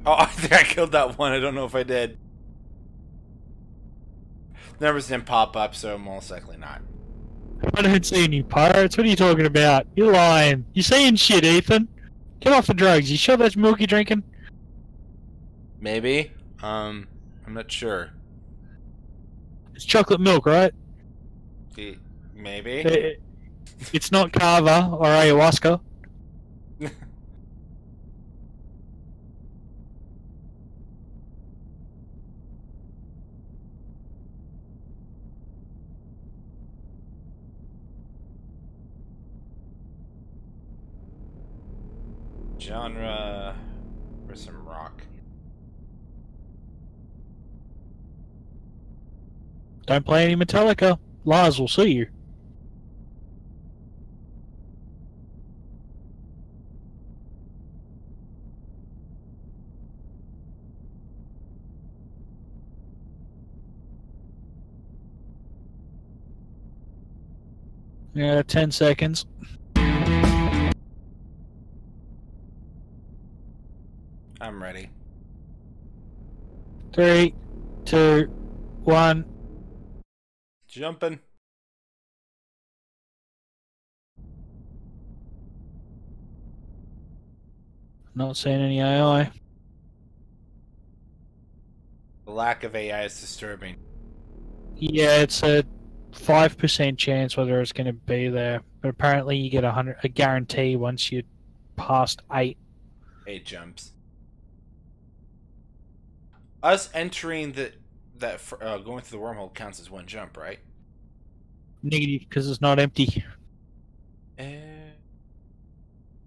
Oh, I think I killed that one. I don't know if I did. Numbers didn't pop up, so most likely not. I don't see any pirates. What are you talking about? You're lying. You're saying shit, Ethan. Get off the drugs. You sure that's milk you're drinking? Maybe. I'm not sure. It's chocolate milk, right? Maybe. It's not kava or ayahuasca. Genre for some rock. Don't play any Metallica. Lars will see you. Yeah, 10 seconds. I'm ready. 3, 2, 1. Jumping. Not seeing any AI. The lack of AI is disturbing. Yeah, it's a 5% chance whether it's going to be there, but apparently you get a guarantee once you past 8. 8 jumps. Us entering going through the wormhole counts as 1 jump, right? Negative, because it's not empty.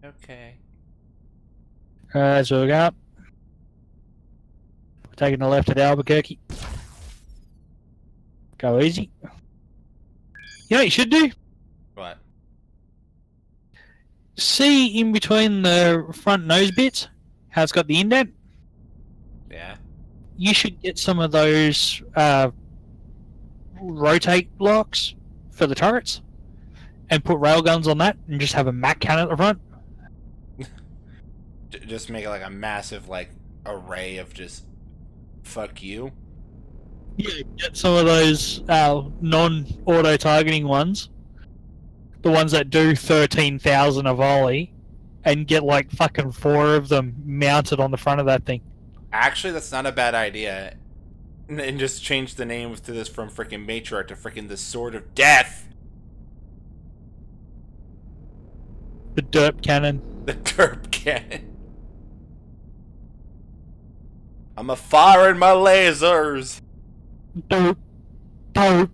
Okay. So we got. We're taking the left at Albuquerque. Go easy. You know what you should do? What? See in between the front nose bits how it's got the indent? Yeah. You should get some of those rotate blocks for the turrets and put railguns on that and just have a Mac cannon at the front. Just make it like a massive array of just fuck you. Yeah, get some of those non-auto targeting ones, the ones that do 13,000 a volley, and get like fucking 4 of them mounted on the front of that thing. Actually, that's not a bad idea. And just change the name to this from freaking Matriarch to freaking the Sword of Death. The derp cannon. The derp cannon. I'm a firing my lasers. Derp. Derp.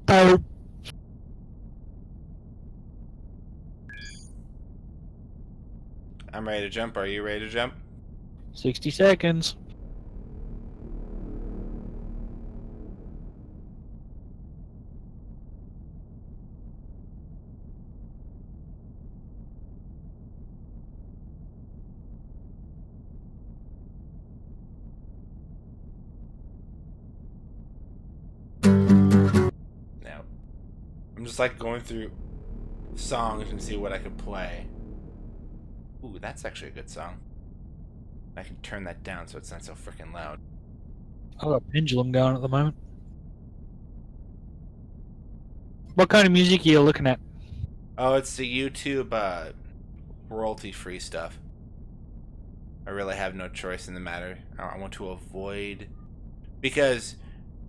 Derp. I'm ready to jump. Are you ready to jump? 60 seconds. Now, I'm just like going through songs and see what I could play. Ooh, that's actually a good song. I can turn that down so it's not so freaking loud. I've got a pendulum going at the moment. What kind of music are you looking at? Oh, it's the YouTube royalty-free stuff. I really have no choice in the matter. I want to avoid... Because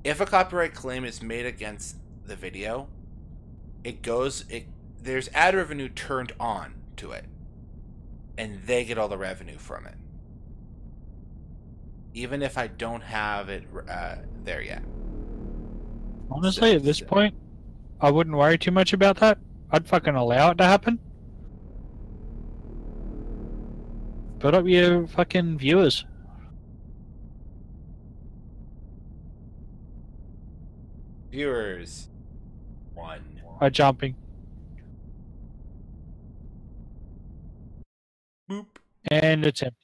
if a copyright claim is made against the video, there's ad revenue turned on to it. And they get all the revenue from it. Even if I don't have it there yet. Honestly, at this point, I wouldn't worry too much about that. I'd fucking allow it to happen. Put up your fucking viewers. Viewers. 1. By jumping. Boop. And it's empty.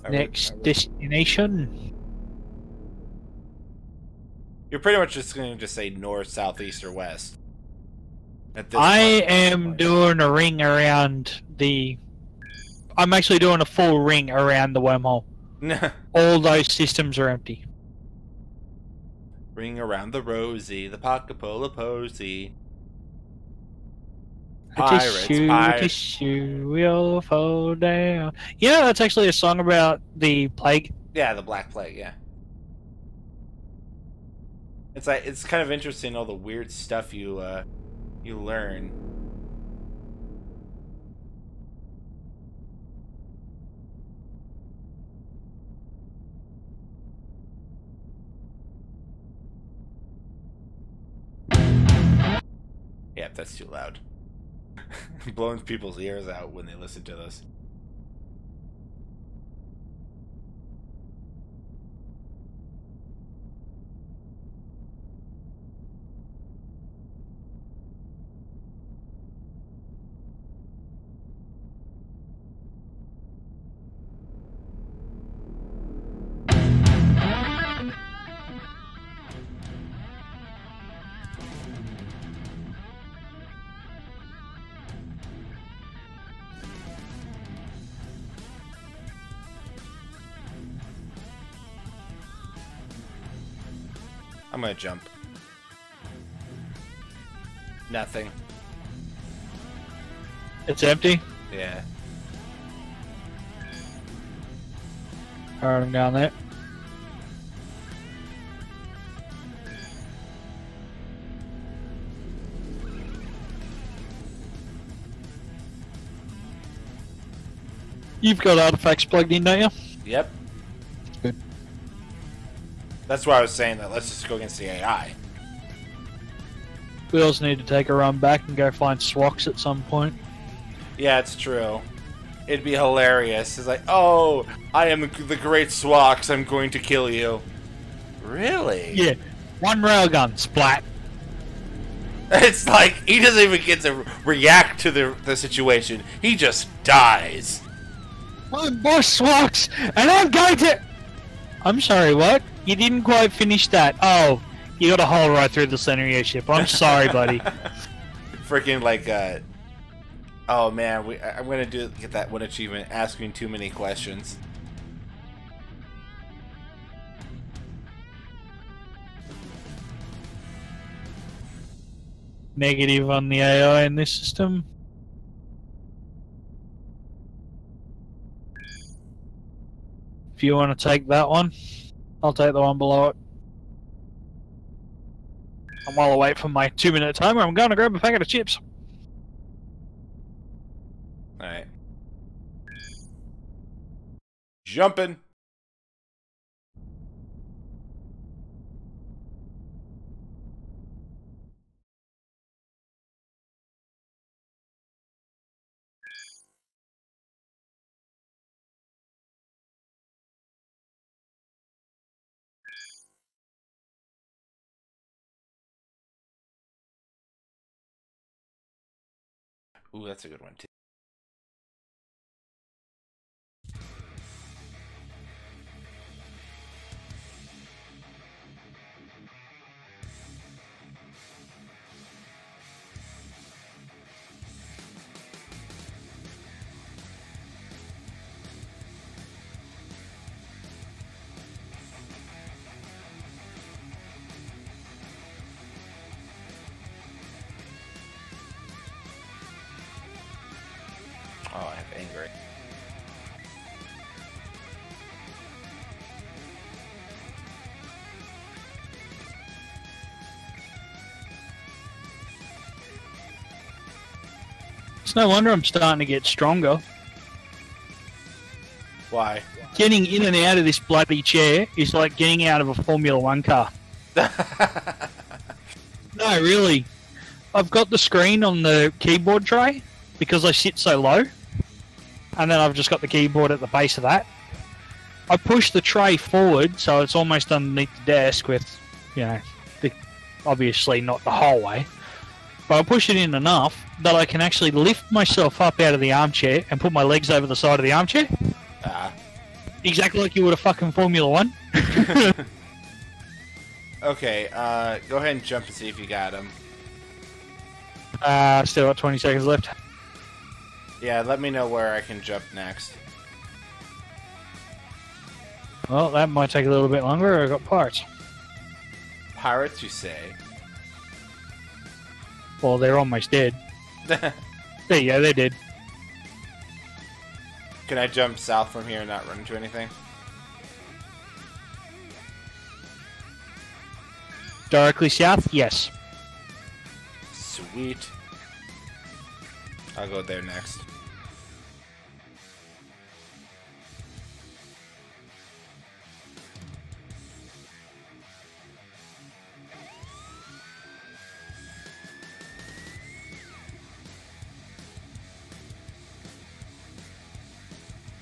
Next destination. You're pretty much just going to just say north, south, east, or west. I am doing a ring around the... I'm actually doing a full ring around the wormhole. All those systems are empty. Ring around the rosy, the pocket-pull posy. Pirates, pirates. We'll fall down. Yeah, that's actually a song about the plague. Yeah, the Black Plague, yeah. It's like it's kind of interesting all the weird stuff you learn. Yep, that's too loud. Blowing people's ears out when they listen to this. I'm gonna jump. Nothing. It's empty? Yeah. Alright, I'm down there. You've got artifacts plugged in, don't you? Yep. Good. That's why I was saying that let's just go against the AI. We also need to take a run back and go find Swox at some point. Yeah, it's true. It'd be hilarious. It's like, oh, I am the great Swox, I'm going to kill you. Really? Yeah. One railgun, splat. It's like, he doesn't even get to react to the situation. He just dies. I'm Boss Swox, and I'm going to... I'm sorry, what? You didn't quite finish that. Oh, you got a hole right through the center of your ship. I'm sorry, buddy. Freaking like, oh man, I'm gonna get that one achievement, asking too many questions. Negative on the AI in this system. If you want to take that one, I'll take the one below it. I'm well away from my 2-minute timer. I'm going to grab a packet of chips. Alright. Jumping. Ooh, that's a good one too. Oh, I have angry. It's no wonder I'm starting to get stronger. Why? Getting in and out of this bloody chair is like getting out of a Formula 1 car. No, really. I've got the screen on the keyboard tray because I sit so low. And then I've just got the keyboard at the base of that. I push the tray forward so it's almost underneath the desk with, you know, obviously not the whole way. But I push it in enough that I can actually lift myself up out of the armchair and put my legs over the side of the armchair. Exactly like you would a fucking Formula 1. Okay, go ahead and jump and see if you got him. Still got 20 seconds left. Yeah, let me know where I can jump next. Well, that might take a little bit longer. I've got parts. Pirates, you say? Well, they're almost dead. There you go, they did. Can I jump south from here and not run into anything? Directly south? Yes. Sweet. I'll go there next.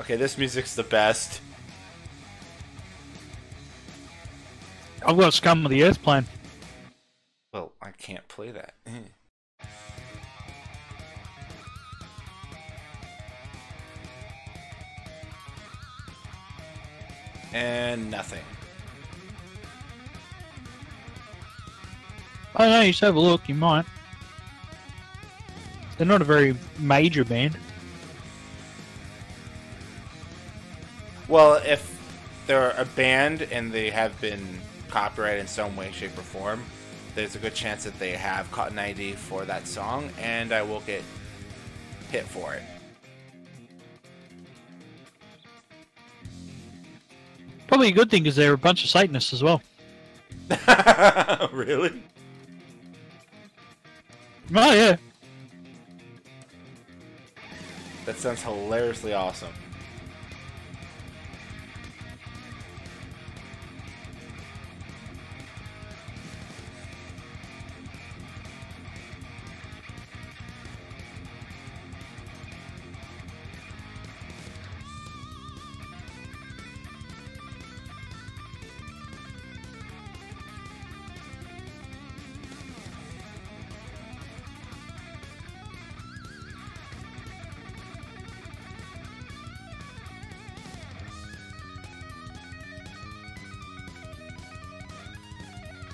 Okay, this music's the best. I've got Scum of the Earth playing. Well, I can't play that. And nothing. I don't know, you just have a look, you might. They're not a very major band. Well, if they're a band and they have been copyrighted in some way, shape, or form, there's a good chance that they have Cotton ID for that song, and I will get hit for it. Probably a good thing because they're a bunch of Satanists as well. Really? Oh, yeah. That sounds hilariously awesome.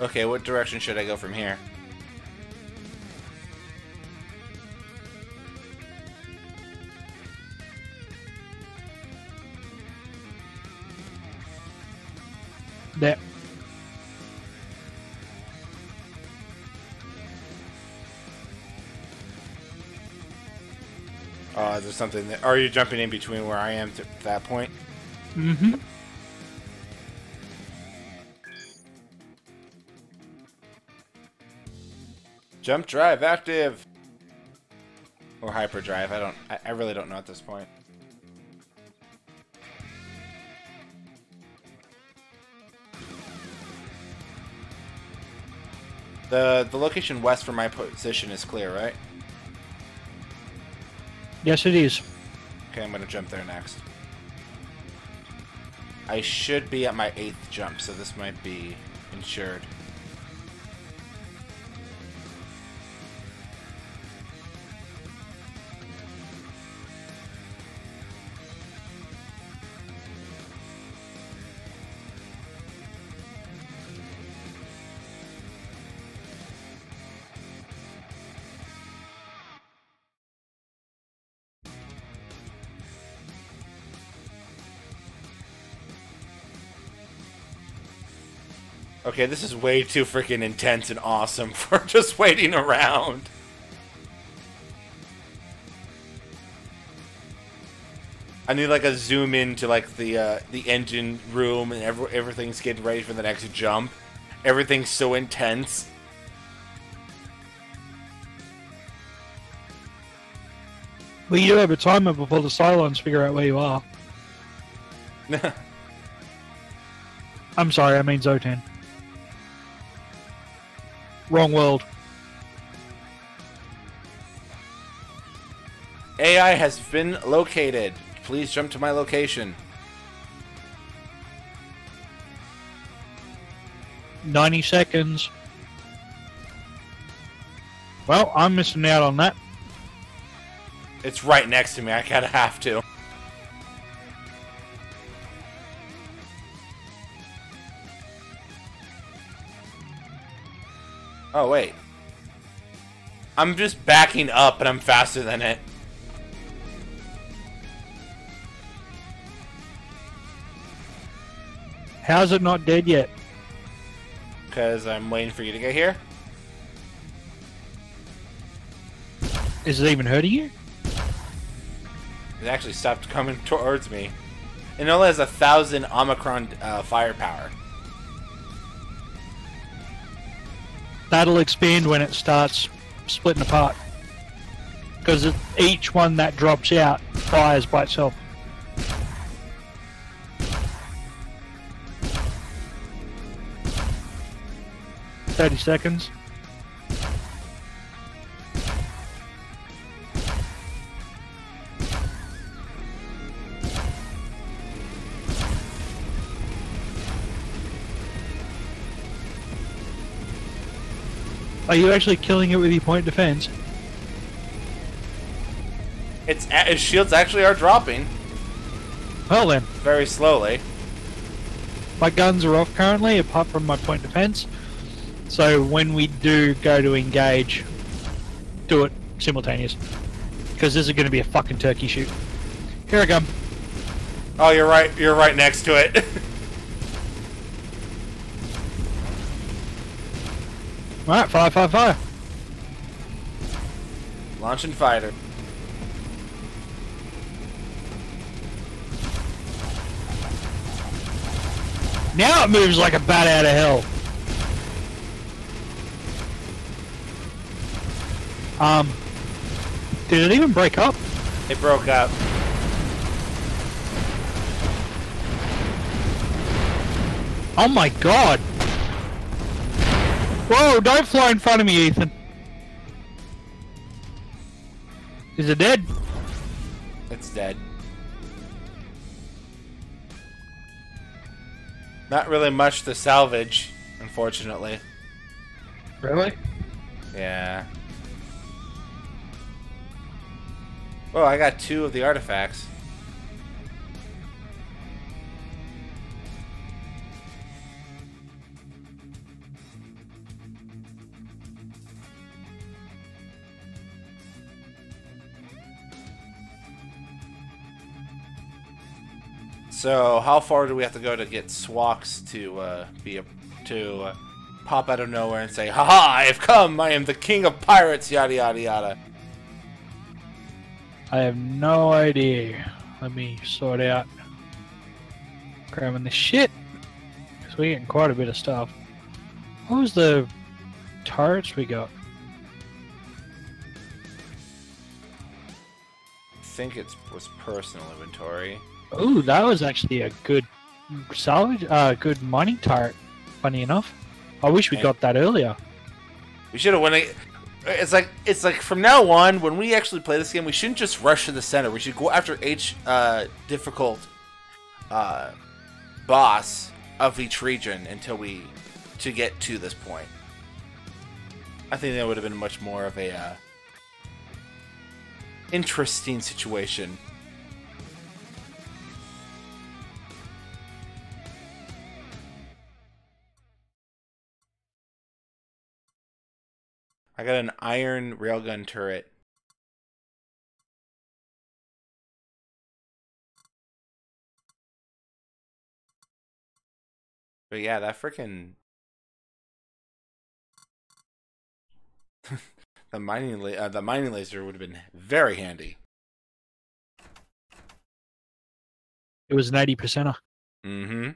Okay, what direction should I go from here? There. Oh, is there something that... Are you jumping in between where I am to that point? Mm-hmm. Jump drive active! Or hyperdrive, I really don't know at this point. The location west from my position is clear, right? Yes, it is. Okay, I'm gonna jump there next. I should be at my 8th jump, so this might be insured. Okay, this is way too freaking intense and awesome for just waiting around. I need like a zoom into like the engine room and everything's getting ready for the next jump. Everything's so intense. Well, you do have a timer before the Cylons figure out where you are. I'm sorry, I mean Zotan. Wrong world. AI has been located. Please jump to my location. 90 seconds. Well, I'm missing out on that. It's right next to me. I kinda have to. Oh, wait. I'm just backing up and I'm faster than it. How's it not dead yet? Because I'm waiting for you to get here. Is it even hurting you? It actually stopped coming towards me. It only has 1,000 Omicron firepower. That'll expand when it starts splitting apart. Because each one that drops out fires by itself. "30 seconds. Are you actually killing it with your point defense? Its shields actually are dropping. Well then. Very slowly. My guns are off currently, apart from my point defense. So when we do go to engage, do it simultaneous. Because this is going to be a fucking turkey shoot. Here I come. Oh, you're right. You're right next to it. Alright, fire, fire, fire. Launching fighter. Now it moves like a bat out of hell. Did it even break up? It broke up. Oh my god! Whoa, don't fly in front of me, Ethan. Is it dead? It's dead. Not really much to salvage, unfortunately. Really? Yeah. Oh, I got 2 of the artifacts. So, how far do we have to go to get Swax to pop out of nowhere and say, "Haha, I have come! I am the king of pirates!" Yada yada yada. I have no idea. Let me sort out grabbing the shit. Because we're getting quite a bit of stuff. What was the turrets we got? I think it was personal inventory. Ooh, that was actually a good salvage, good mining turret. Funny enough, I wish we got that earlier. We should have won it. It's like from now on, when we actually play this game, we shouldn't just rush to the center. We should go after each difficult boss of each region to get to this point. I think that would have been much more of a interesting situation. I got an iron railgun turret. But yeah, that frickin' the mining laser would have been very handy. It was an 80%er. Mm-hmm.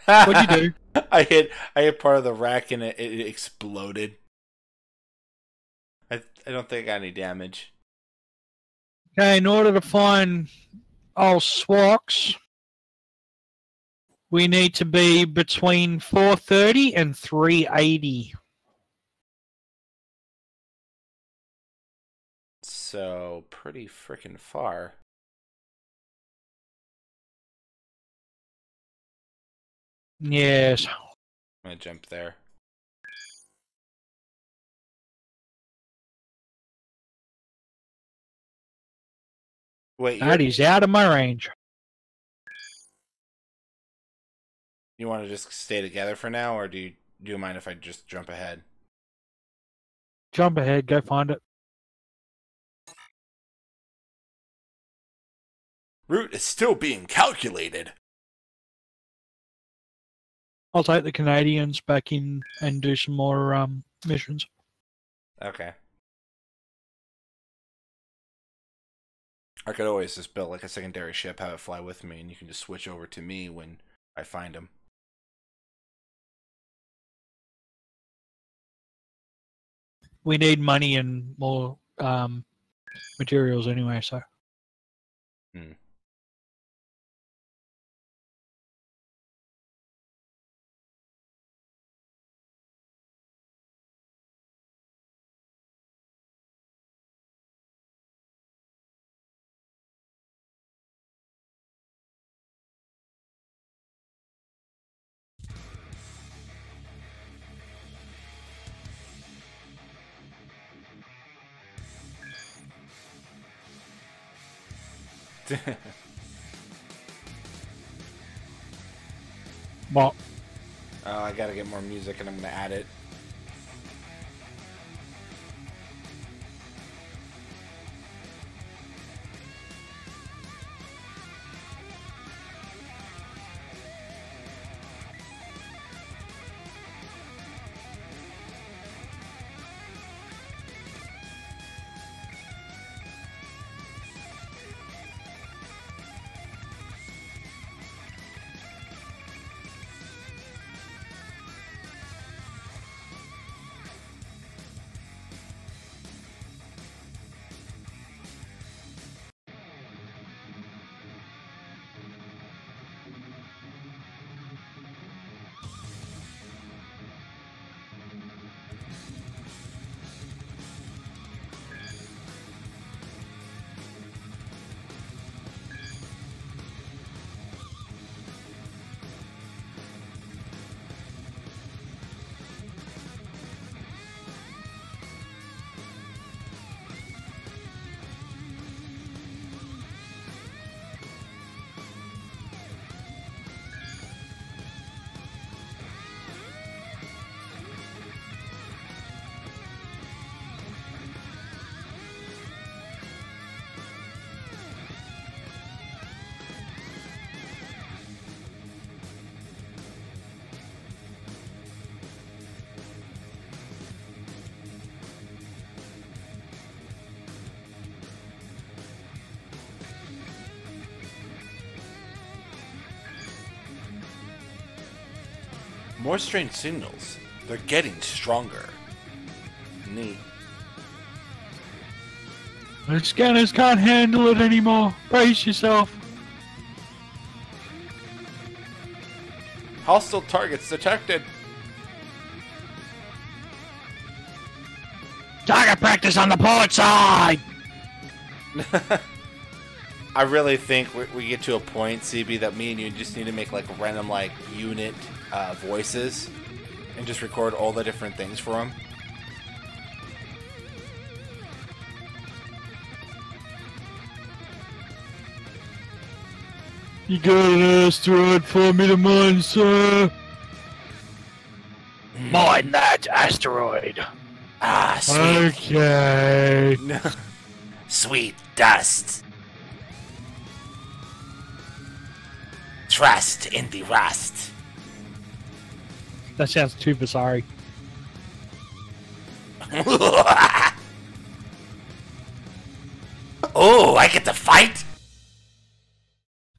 What'd you do? I hit part of the rack and it exploded. I don't think I got any damage. Okay, in order to find old Swax, we need to be between 430 and 380. So, pretty freaking far. Yes. I'm gonna jump there. Wait, That is out of my range. you want to just stay together for now, or do you mind if I just jump ahead? Jump ahead, go find it. Route is still being calculated. I'll take the Canadians back in and do some more missions. Okay. I could always just build like a secondary ship, have it fly with me, and you can just switch over to me when I find them. We need money and more materials anyway, so. Hmm. Well, Oh, I gotta get more music and I'm gonna add it. More strange signals. They're getting stronger. Neat. the scanners can't handle it anymore. Brace yourself. Hostile targets detected. Target practice on the port side! I really think we get to a point, CB, that me and you just need to make like random like unit voices and just record all the different things for them. You got an asteroid for me to mine, sir? Mine that asteroid. Ah, sweet. Okay. Sweet dust. Trust in the rust. That sounds too bizarre. Oh, I get to fight?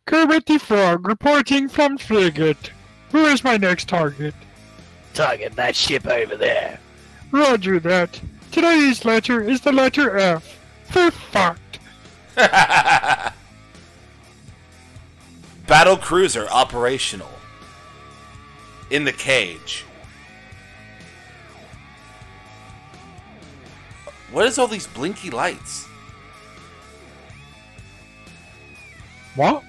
Kermit the Frog reporting from frigate. Who is my next target? Target that ship over there. Roger that. Today's letter is the letter F. For fucked. Battle cruiser operational. In the cage. What is all these blinky lights? What?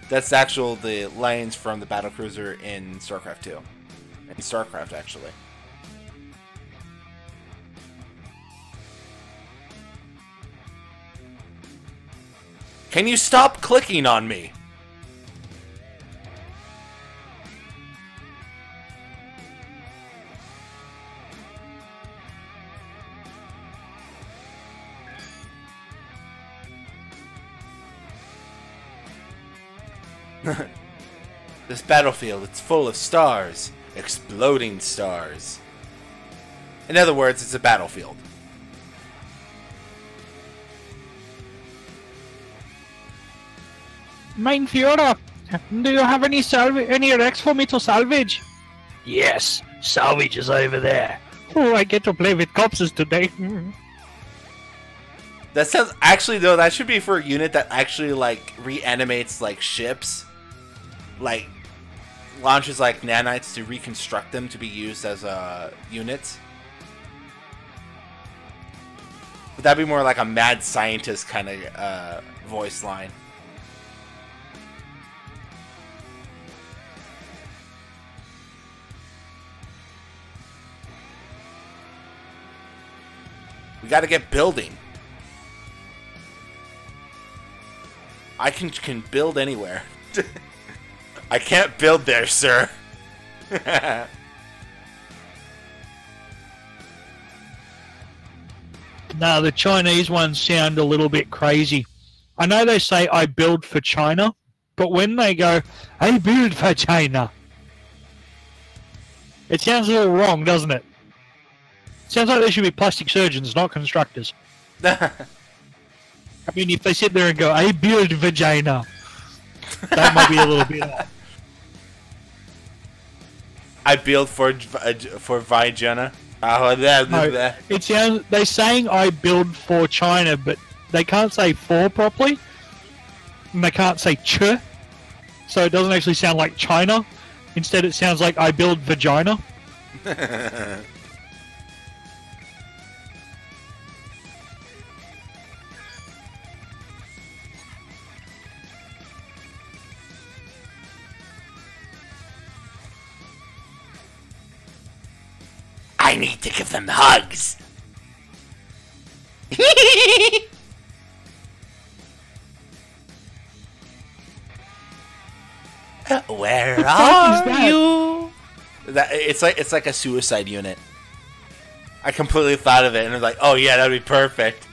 That's the lines from the battle cruiser in StarCraft 2. In StarCraft, actually. Can you stop clicking on me? This battlefield, it's full of stars. Exploding stars. In other words, it's a battlefield. Mein Führer, do you have any wrecks for me to salvage? Yes, salvage is over there. Oh, I get to play with corpses today. That sounds... Actually, though, that should be for a unit that actually, like, reanimates, like, ships. Like, launches, like, nanites to reconstruct them to be used as, units. But that'd be more like a mad scientist kind of, voice line. We gotta get building. I can build anywhere. I can't build there, sir. No, the Chinese ones sound a little bit crazy. I know they say I build for China, but when they go, I build for China, it sounds a little wrong, doesn't it? Sounds like they should be plastic surgeons, not constructors. I mean, if they sit there and go, I build vagina, that might be a little bit off. I build for vagina. No, it sounds, they're saying I build for China, but they can't say for properly, and they can't say ch, so it doesn't actually sound like China. Instead, it sounds like I build vagina. I need to give them hugs. Where are you? It's like a suicide unit. I completely thought of it and I was like, oh yeah, that'd be perfect.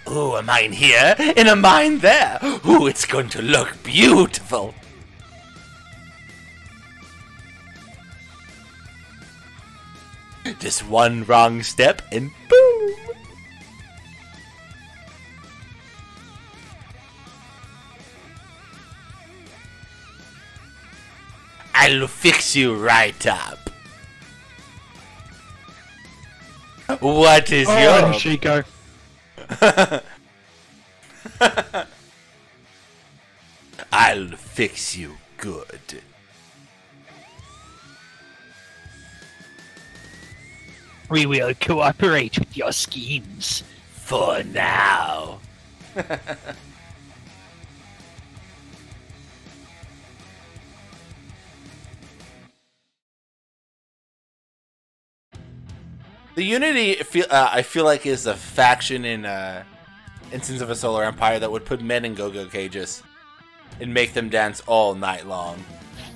Ooh, a mine here and a mine there. Ooh, it's going to look beautiful. Just one wrong step and boom. I'll fix you right up. What is your... Chico. I'll fix you good. We will cooperate with your schemes. For now. The Unity, I feel like, is a faction in Instance of a Solar Empire that would put men in go-go cages and make them dance all night long.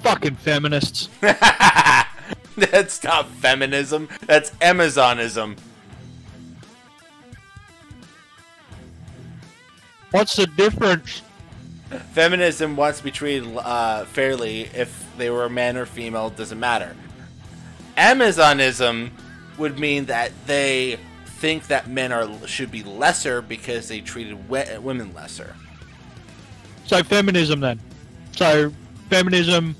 Fucking feminists. That's not feminism. That's Amazonism. What's the difference? Feminism wants to be treated fairly. If they were male or female, it doesn't matter. Amazonism would mean that they think that men should be lesser because they treated women lesser. So feminism then. So feminism,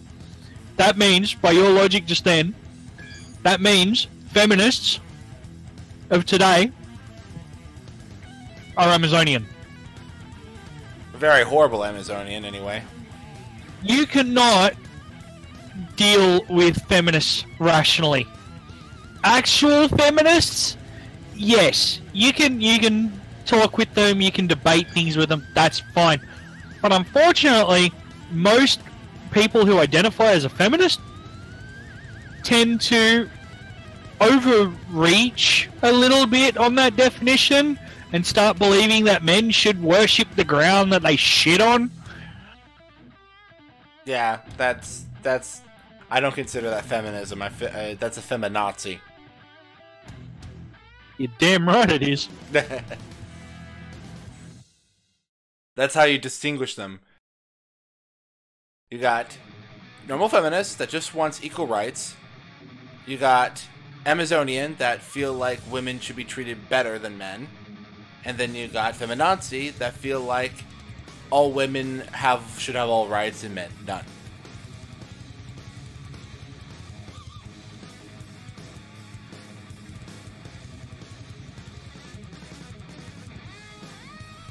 that means, by your logic just then, that means feminists of today are Amazonian. Very horrible Amazonian, anyway. You cannot deal with feminists rationally. Actual feminists, yes, you can talk with them, you can debate things with them, that's fine. But unfortunately, most people who identify as a feminist tend to overreach a little bit on that definition and start believing that men should worship the ground that they shit on? Yeah, that's. I don't consider that feminism. That's a feminazi. You're damn right it is. That's how you distinguish them. You got normal feminists that just wants equal rights. You got Amazonian that feel like women should be treated better than men. And then you got feminazi that feel like all women should have all rights and men none.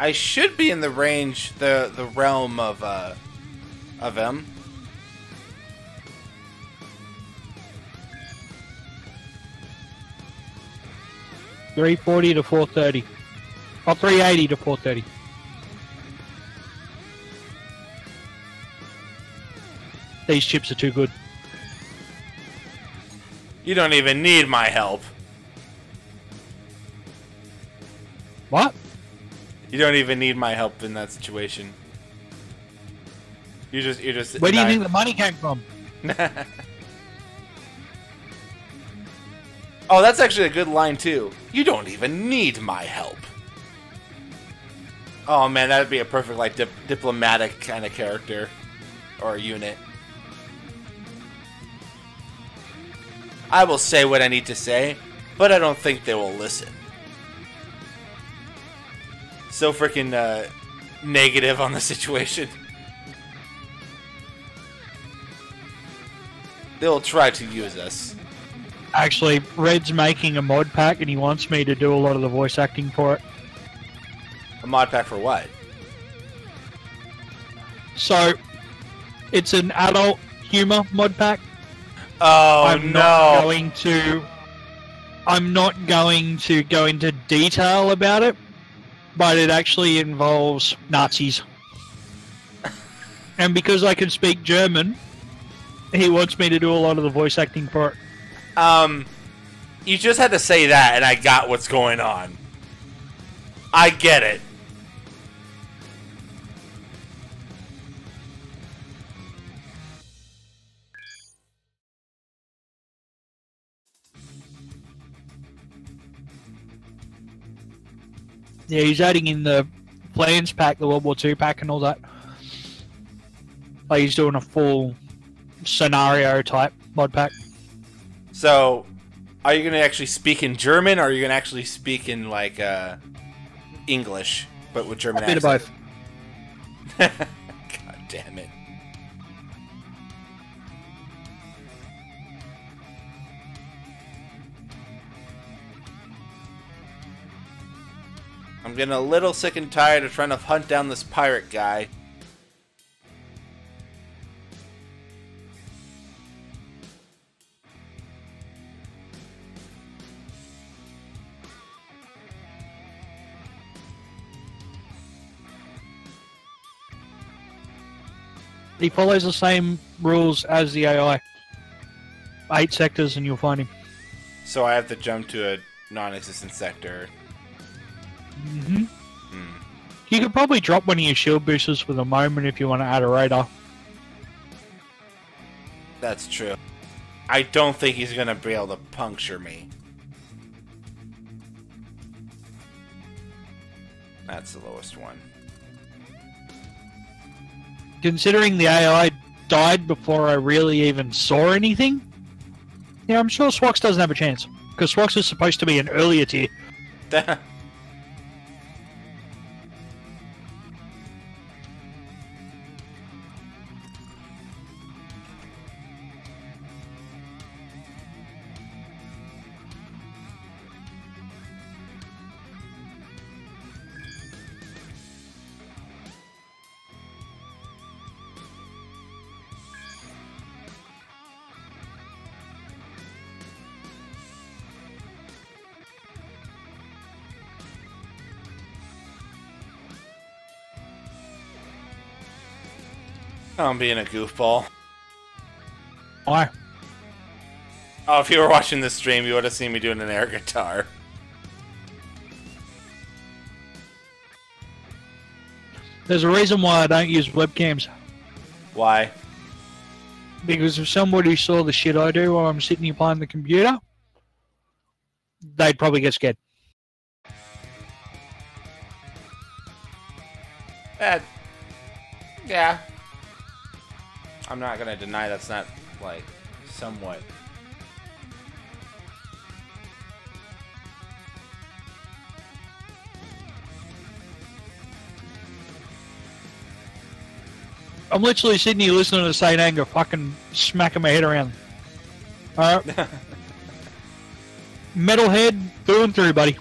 I should be in the range, the realm of him. $340 to $430. Or $380 to $430. These chips are too good. You don't even need my help. What? You don't even need my help in that situation. You're just. Where do you think the money came from? Oh, that's actually a good line too. You don't even need my help. Oh man, that'd be a perfect like diplomatic kind of character or unit. I will say what I need to say, but I don't think they will listen. So freaking negative on the situation. They'll try to use us. Actually, Red's making a mod pack and he wants me to do a lot of the voice acting for it. A mod pack for what? So, it's an adult humor mod pack. Oh, I'm not going to go into detail about it, but it actually involves Nazis. And because I can speak German, he wants me to do a lot of the voice acting for it. You just had to say that and I got what's going on. I get it. Yeah, he's adding in the plans pack, the World War II pack and all that. Like he's doing a full scenario type mod pack. So, are you going to actually speak in German or are you going to actually speak in like English, but with German accent? A bit of both. God damn it. I'm getting a little sick and tired of trying to hunt down this pirate guy. He follows the same rules as the AI. 8 sectors and you'll find him. So I have to jump to a non-existent sector. Mm-hmm. You could probably drop one of your shield boosters for the moment if you want to add a radar. That's true. I don't think he's going to be able to puncture me. That's the lowest one. Considering the AI died before I really even saw anything, yeah, I'm sure Swax doesn't have a chance. Because Swax is supposed to be an earlier tier. I'm being a goofball. Why? Oh, if you were watching this stream, you would have seen me doing an air guitar. There's a reason why I don't use webcams. Why? Because if somebody saw the shit I do while I'm sitting here behind the computer, they'd probably get scared. Yeah. I'm not gonna deny that's not, like, somewhat. I'm literally sitting here listening to Saint Anger fucking smacking my head around. Alright. Metalhead through and through, buddy.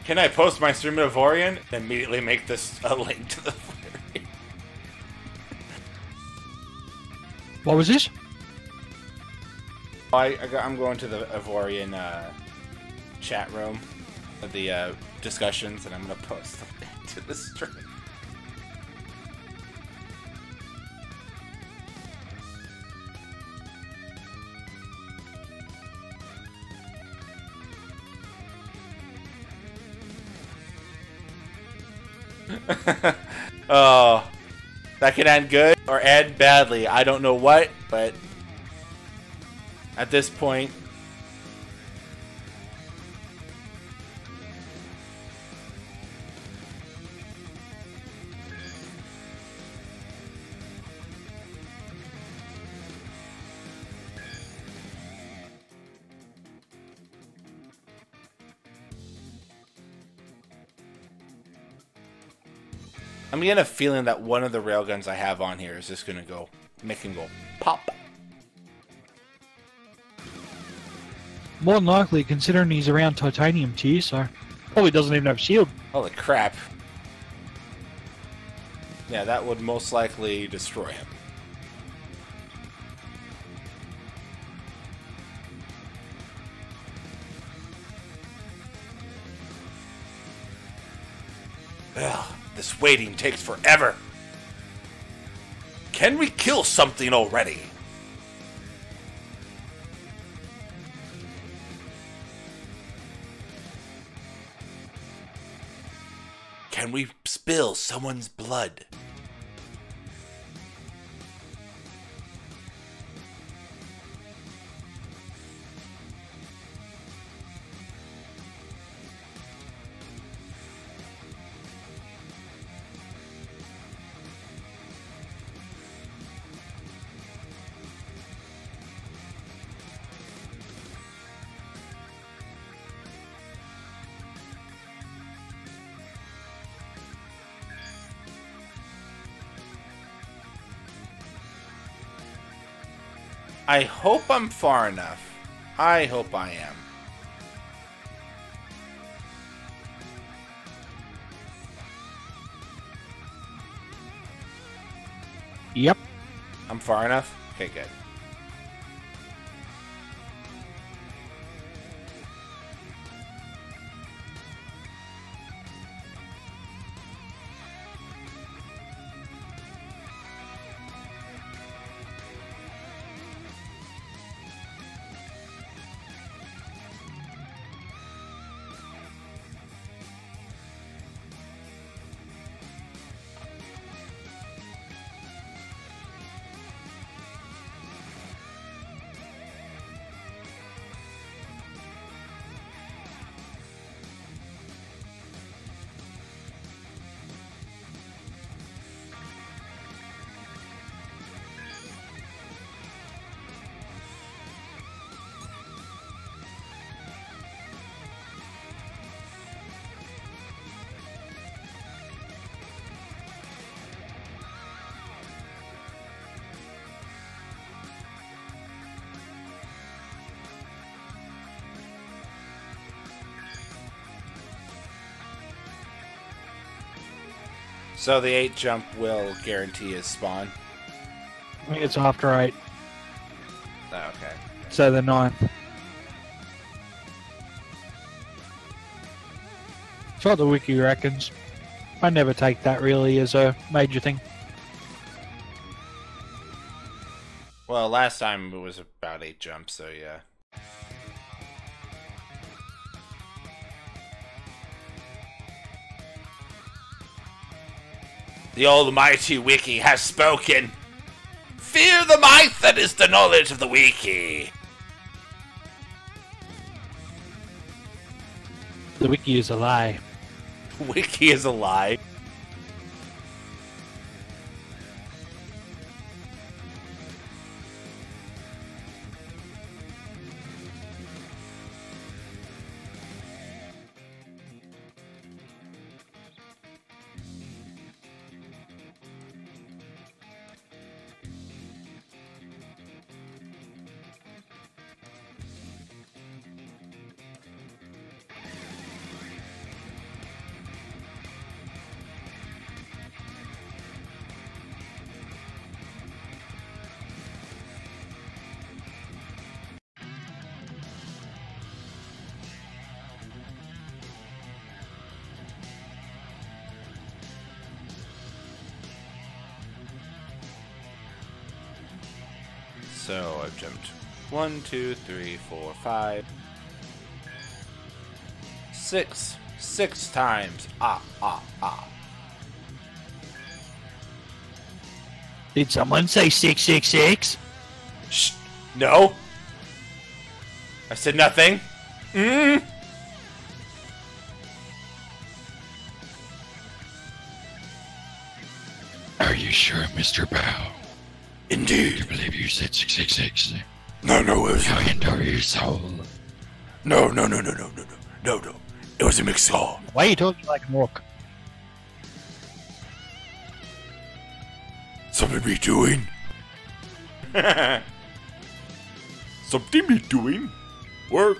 Can I post my stream at Avorion and immediately make this a link to the flare? What was this? I'm going to the Avorion chat room of the discussions, and I'm going to post the link to the stream. Oh, that could end good or end badly. I don't know what, but at this point, I'm getting a feeling that one of the railguns I have on here is just going to go, make him go pop. More than likely, considering he's around titanium tier, so probably doesn't even have a shield. Holy crap. Yeah, that would most likely destroy him. Ugh, this waiting takes forever. Can we kill something already? Can we spill someone's blood? I hope I'm far enough. I hope I am. Yep. I'm far enough? Okay, good. So the 8 jump will guarantee his spawn. I think it's after 8. Oh, okay. So the 9th. That's what the wiki reckons. I never take that really as a major thing. Well, last time it was about 8 jumps, so yeah. The almighty wiki has spoken. Fear the might that is the knowledge of the wiki. The wiki is a lie. Wiki is a lie. So I've jumped 1, 2, 3, 4, 5, 6. 6 times. Ah. Did someone say 666? Shh. No. I said nothing. Are you sure, Mr. Bow? Indeed. You believe you said 666? No, it was... How into your soul? No. It was a mixed call. Why are you talking like a rock? Something be doing? Something be doing? Work.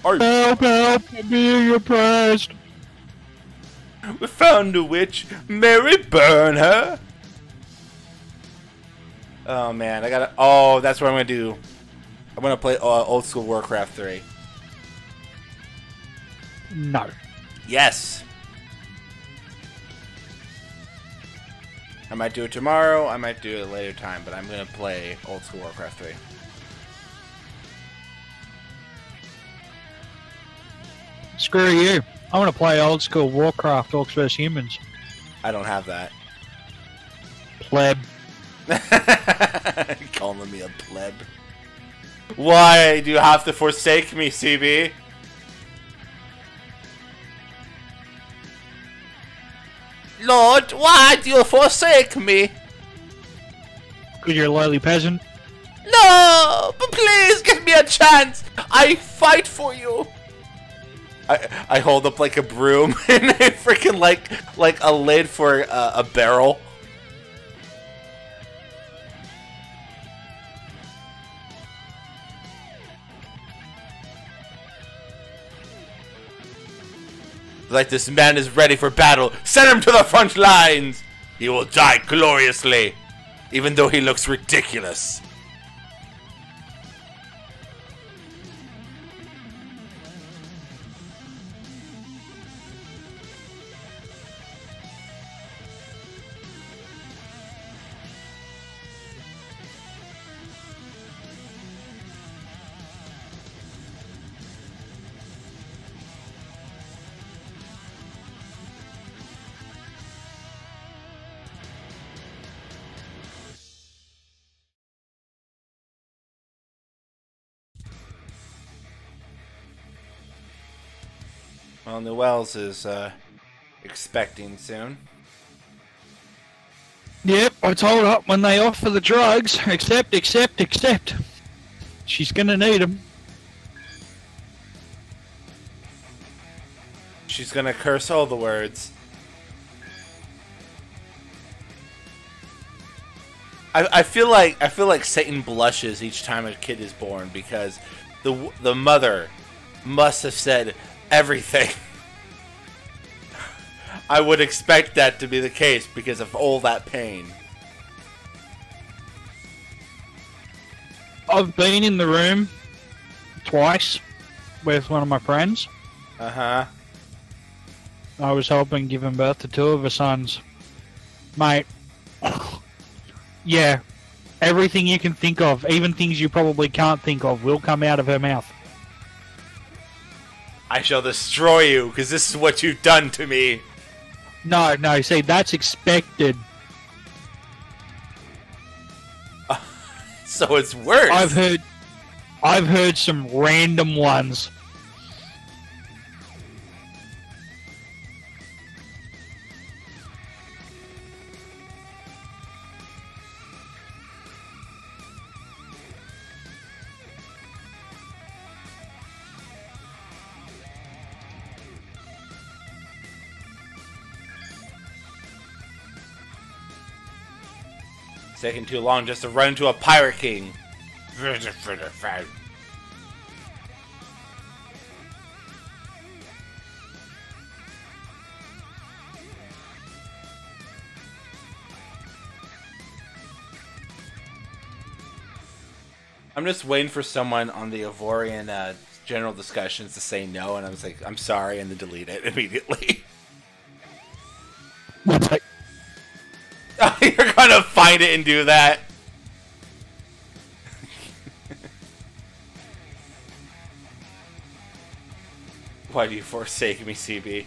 Help, I'm being oppressed. We found a witch. Mary burn her. Oh man, I gotta... Oh, that's what I'm gonna do. I'm gonna play old school Warcraft 3. No. Yes. I might do it tomorrow. I might do it at a later time, but I'm gonna play old school Warcraft 3. Screw you. I want to play old school Warcraft Orcs vs Humans. I don't have that. Pleb. Calling me a pleb. Why do you have to forsake me, CB? Lord, why do you forsake me? Because you're a lowly peasant. No, but please give me a chance. I fight for you. I hold up like a broom and I freaking like a lid for a barrel. Like this man is ready for battle. Send him to the front lines. He will die gloriously, even though he looks ridiculous. Well, New Wells is expecting soon. Yep, I told her when they offer the drugs, accept. She's gonna need them. She's gonna curse all the words. I feel like Satan blushes each time a kid is born because the mother must have said everything. I would expect that to be the case because of all that pain. I've been in the room twice with one of my friends. Uh-huh. I was helping give him birth to two of her sons. Mate, yeah, everything you can think of, even things you probably can't think of, will come out of her mouth. I shall destroy you, because this is what you've done to me. No, see, that's expected. So it's worse. I've heard some random ones. Taking too long just to run into a pirate king. I'm just waiting for someone on the Avorion general discussions to say no, and I was like, I'm sorry, and then delete it immediately. You're gonna find it and do that. Why do you forsake me, CB?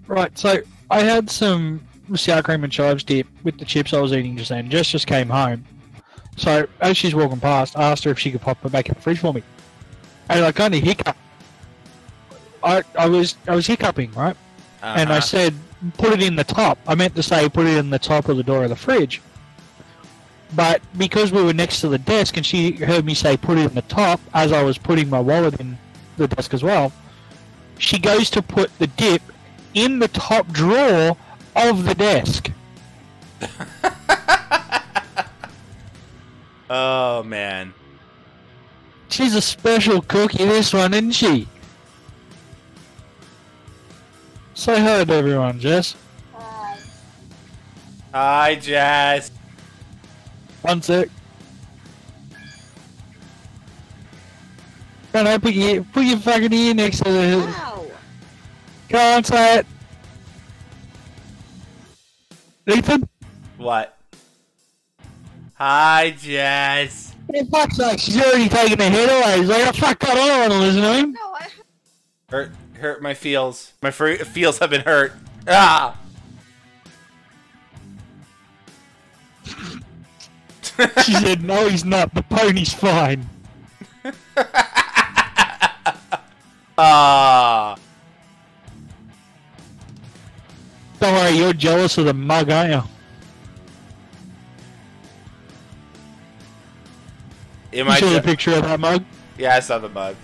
Right, so I had some sour cream and chives dip with the chips I was eating just then. Jess just came home. So, as she's walking past, I asked her if she could pop it back in the fridge for me. And I kind of hiccup. I was hiccuping, right? And I said, put it in the top. I meant to say, put it in the top of the door of the fridge. But because we were next to the desk and she heard me say, put it in the top, as I was putting my wallet in the desk as well, she goes to put the dip in the top drawer of the desk. Oh, man. She's a special cookie, this one, isn't she? Say hi to everyone, Jess. Hi. Hi, Jess. One sec. Can I put your fucking ear next to the... Ow. Come on, say it. Ethan? What? Hi, Jess. For fuck's sake, she's already taken the head away. He's like, oh, fuck that, I don't want to listen to him. No, Hurt my feels. My feels have been hurt. Ah! She said, no, he's not. The pony's fine. Ah. Don't worry, you're jealous of the mug, aren't you? Am You I saw the picture of that mug? Yeah, I saw the mug.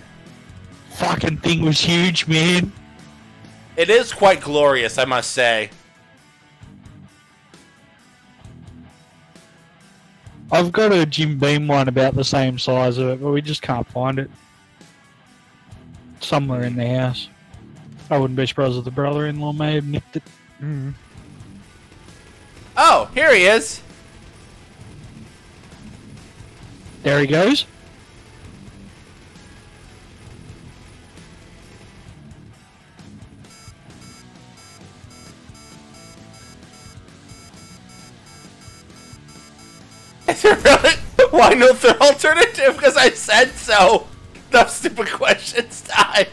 Fucking thing was huge, man. It is quite glorious, I must say. I've got a Jim Beam one about the same size of it, but we just can't find it. Somewhere in the house. I wouldn't be surprised if the brother-in-law may have nicked it. Mm. Oh, here he is. There he goes. Is it really? Why no third alternative? Because I said so. No stupid questions time.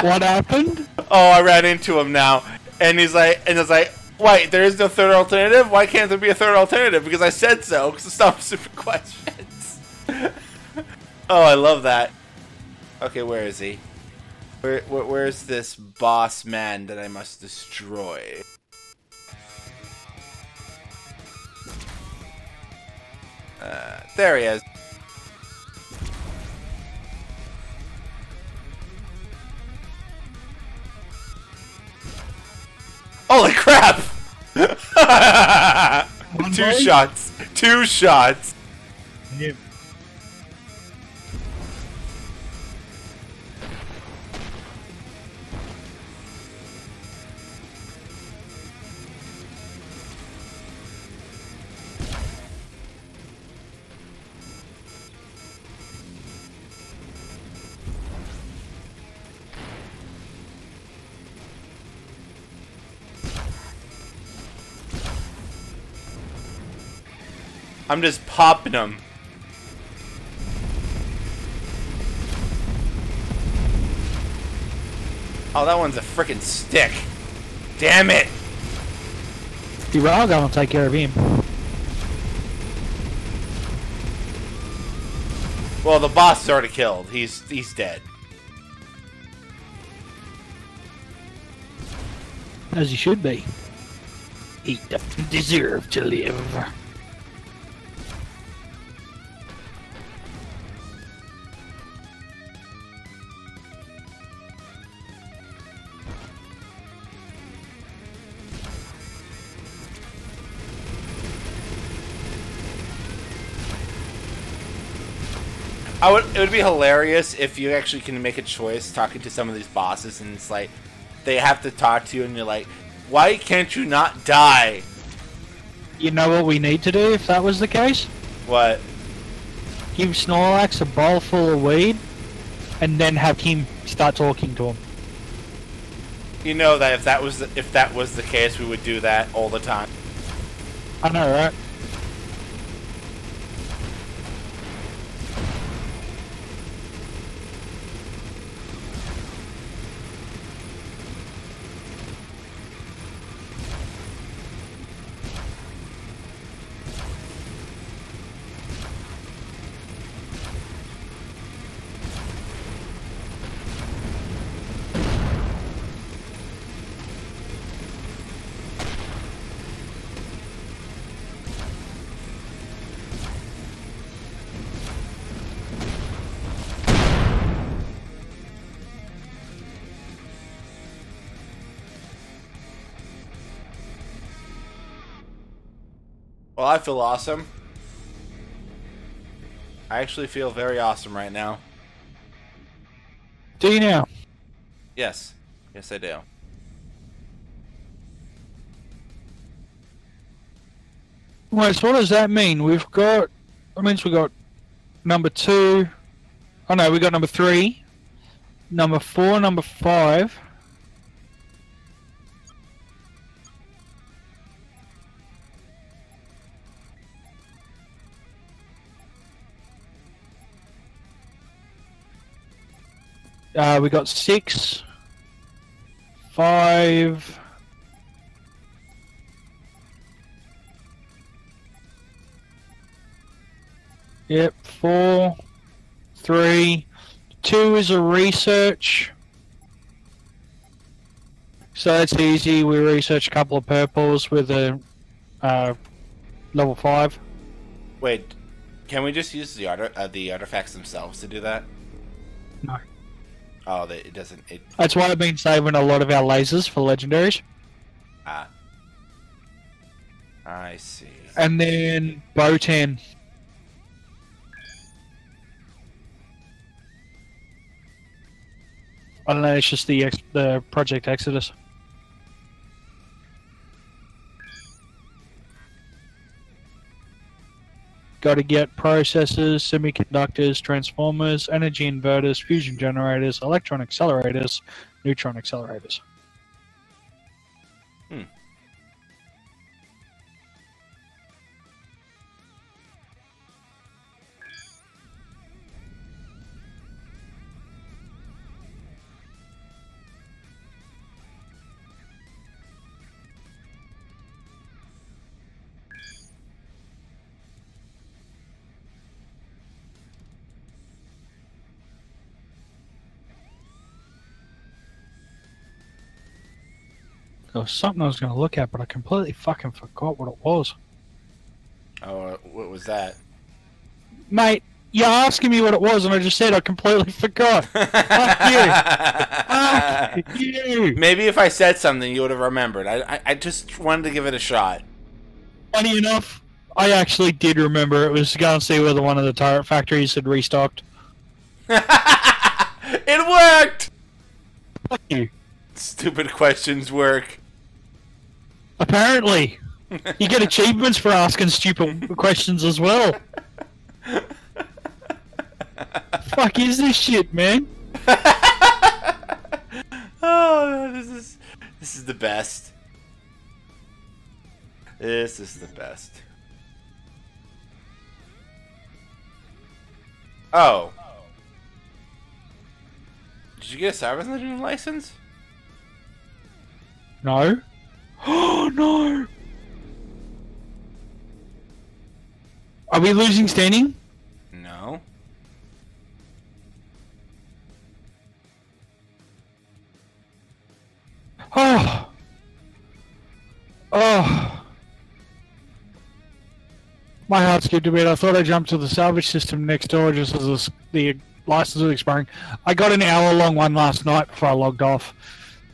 What happened? Oh, I ran into him now, and he's like, wait, there is no third alternative? Why can't there be a third alternative? Because I said so. Because stop stupid questions. Oh, I love that. Okay, where is he? Where's this boss man that I must destroy? There he is. Holy crap! Two boy? shots. 2 shots. Yeah. I'm just popping them. Oh, that one's a freaking stick. Damn it! The Railgun will take care of him. Well, the boss is already killed. He's dead. As he should be. He doesn't deserve to live. It would be hilarious if you actually can make a choice talking to some of these bosses and it's like they have to talk to you and you're like, why can't you not die? You know what we need to do if that was the case? What? Give Snorlax a bowl full of weed and then have him start talking to him. You know that if that was the case, we would do that all the time. I know, right? Well, I feel awesome. I actually feel very awesome right now. Do you now? Yes. Yes, I do. Wait, so what does that mean? We've got... That means we got number 2... Oh no, we got number 3. Number 4, number 5... we got 6, 5. Yep, 4, 3. 2 is a research. So that's easy. We research a couple of purples with a level 5. Wait, can we just use the artifacts themselves to do that? No. Oh, it doesn't. That's why I've been saving a lot of our lasers for legendaries. Ah. I see. And then Botan. I don't know, it's just the Project Exodus. Got to get processors, semiconductors, transformers, energy inverters, fusion generators, electron accelerators, neutron accelerators. Hmm. There was something I was going to look at, but I completely forgot what it was. Oh, what was that? Mate, You're asking me what it was, and I just said I completely forgot. Fuck you. Fuck you. Maybe if I said something, you would have remembered. I just wanted to give it a shot. Funny enough, I actually did remember. It was to go and see whether one of the turret factories had restocked. It worked! Fuck you. Stupid questions work. Apparently. You get achievements for asking stupid questions as well. Fuck is this shit, man? Oh, this is the best. This is the best. Oh. Did you get a salvaging license? No. Oh no. Are we losing standing? No. Oh. Oh. My heart skipped a bit. I thought I jumped to the salvage system next door just as the license was expiring. I got an hour-long one last night before I logged off.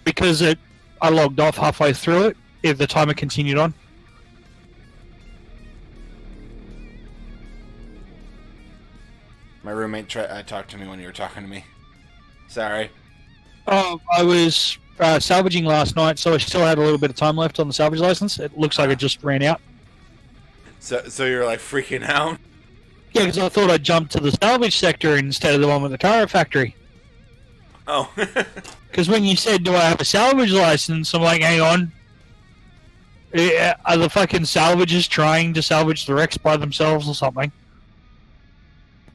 Because I logged off halfway through it, if the timer continued on. My roommate talked to me when you were talking to me. Sorry. Oh, I was salvaging last night, so I still had a little bit of time left on the salvage license. It looks like it just ran out. So you're like freaking out? Yeah, because I thought I'd jump to the salvage sector instead of the one with the turret factory. Oh. Because when you said, do I have a salvage license, I'm like, hang on. Are the fucking salvagers trying to salvage the wrecks by themselves or something?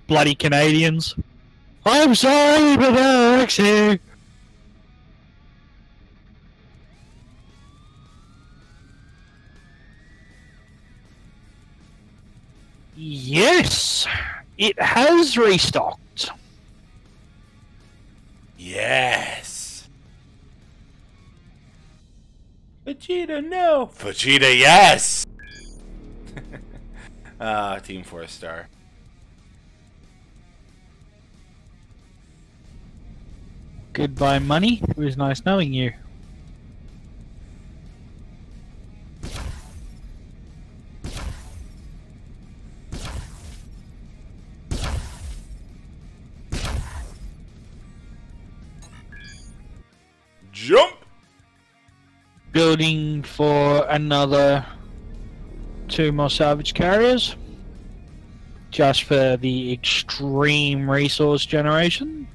Bloody Canadians. I'm sorry, but the wrecks here. Yes, it has restocked. Yes. Vegeta, no. Vegeta, yes. Team 4-star. Goodbye, money. It was nice knowing you. Jump! Building for another 2 more salvage carriers. Just for the extreme resource generation.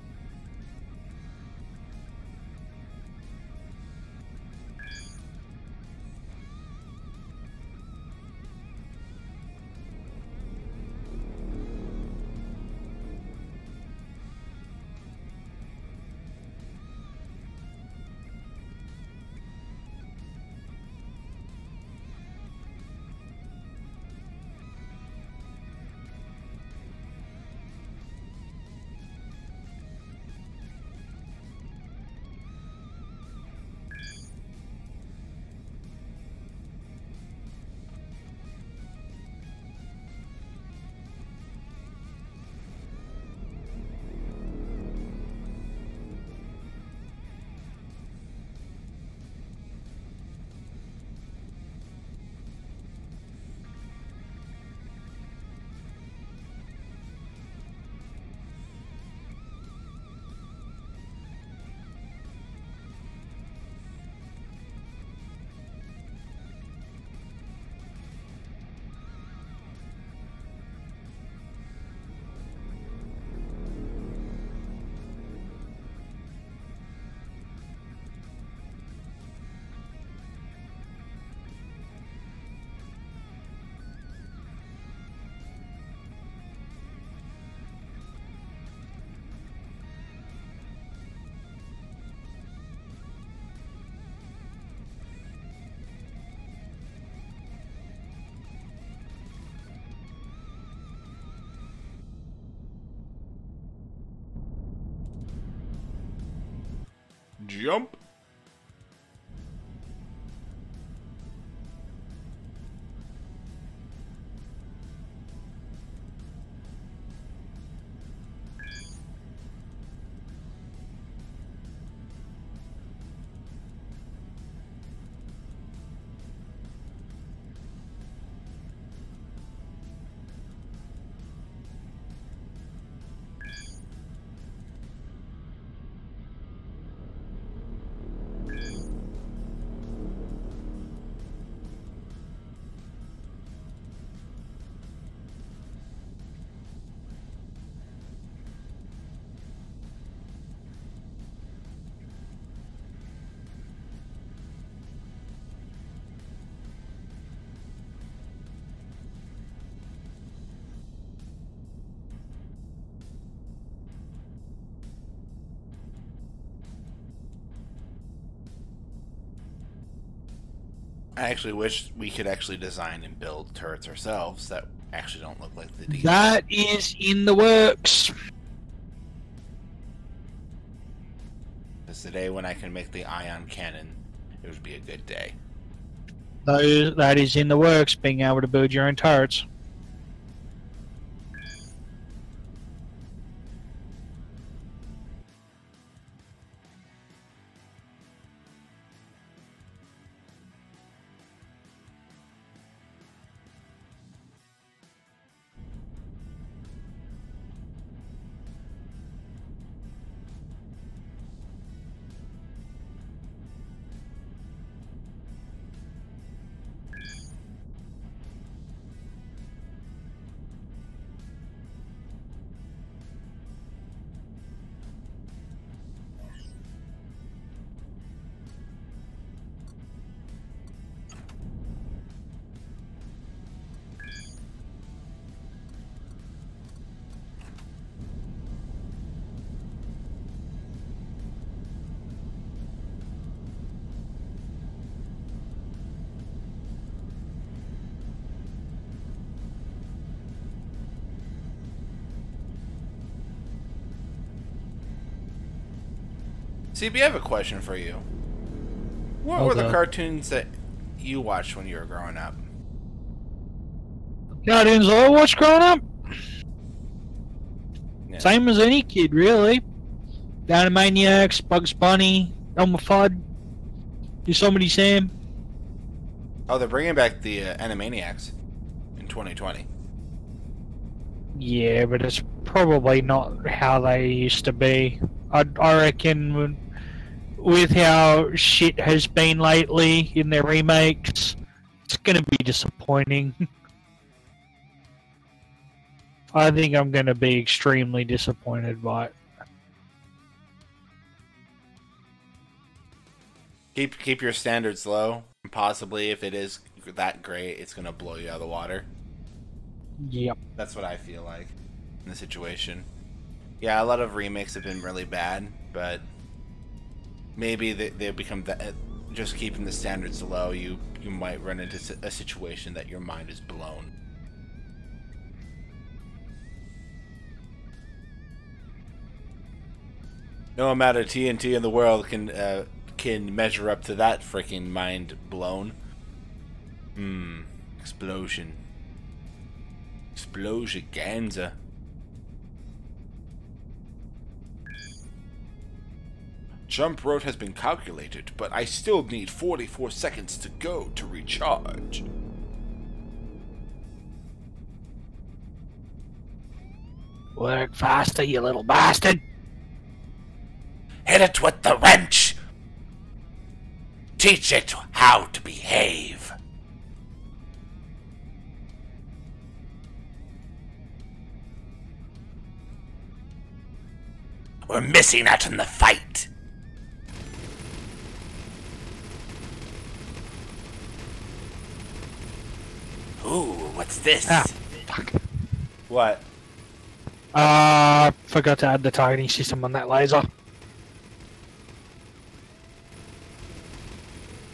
Jump! I actually wish we could actually design and build turrets ourselves that actually don't look like the D. That is in the works. Because the day when I can make the ion cannon, it would be a good day. That is in the works, being able to build your own turrets. CB, I have a question for you. What were the cartoons that you watched when you were growing up? Cartoons I watched growing up? Yeah. Same as any kid, really. The Animaniacs, Bugs Bunny, Elmer Fudd, Yosemite Sam. Oh, they're bringing back the Animaniacs in 2020. Yeah, but it's probably not how they used to be. I reckon with how shit has been lately in their remakes, it's going to be disappointing. I think I'm going to be extremely disappointed by it. Keep your standards low. And possibly, if it is that great, it's going to blow you out of the water. Yep. That's what I feel like in the situation. Yeah, a lot of remakes have been really bad, but maybe they become that. Just keeping the standards low, you might run into a situation that your mind is blown. No amount of TNT in the world can measure up to that freaking mind blown. Explosion. Explosion-ganza. Jump route has been calculated, but I still need 44 seconds to go to recharge. Work faster, you little bastard! Hit it with the wrench! Teach it how to behave. We're missing out on the fight. Ooh, what's this? Ah, fuck. What? Forgot to add the targeting system on that laser.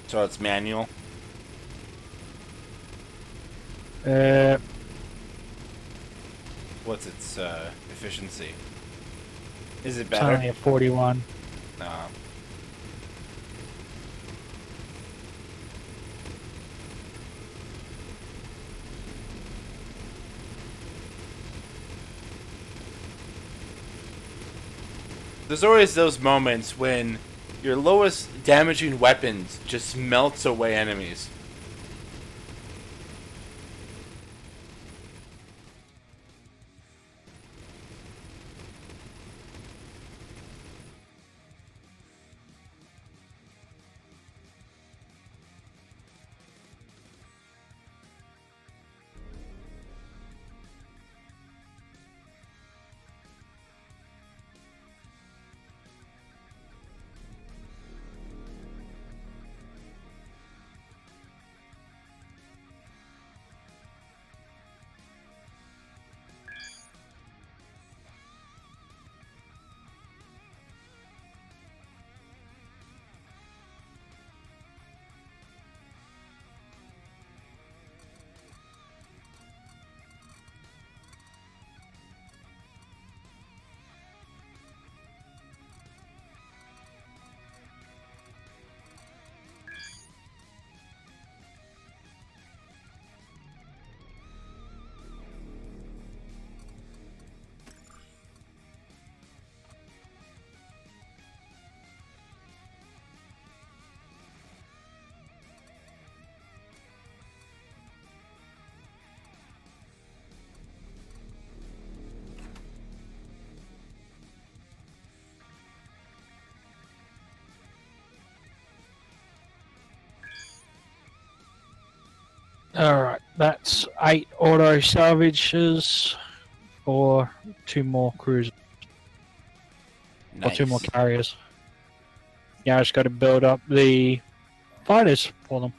So it's manual? What's its efficiency? Is it It's better? only a 41. No. There's always those moments when your lowest damaging weapons just melts away enemies. Alright, that's 8 auto salvages for 2 more cruisers. Or Nice. 2 more carriers. Yeah, I just got to build up the fighters for them.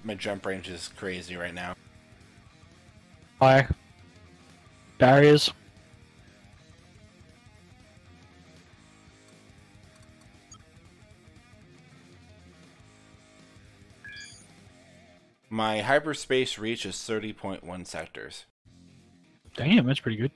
My jump range is crazy right now. Hi. Barriers. My hyperspace reach is 30.1 sectors. Damn, that's pretty good.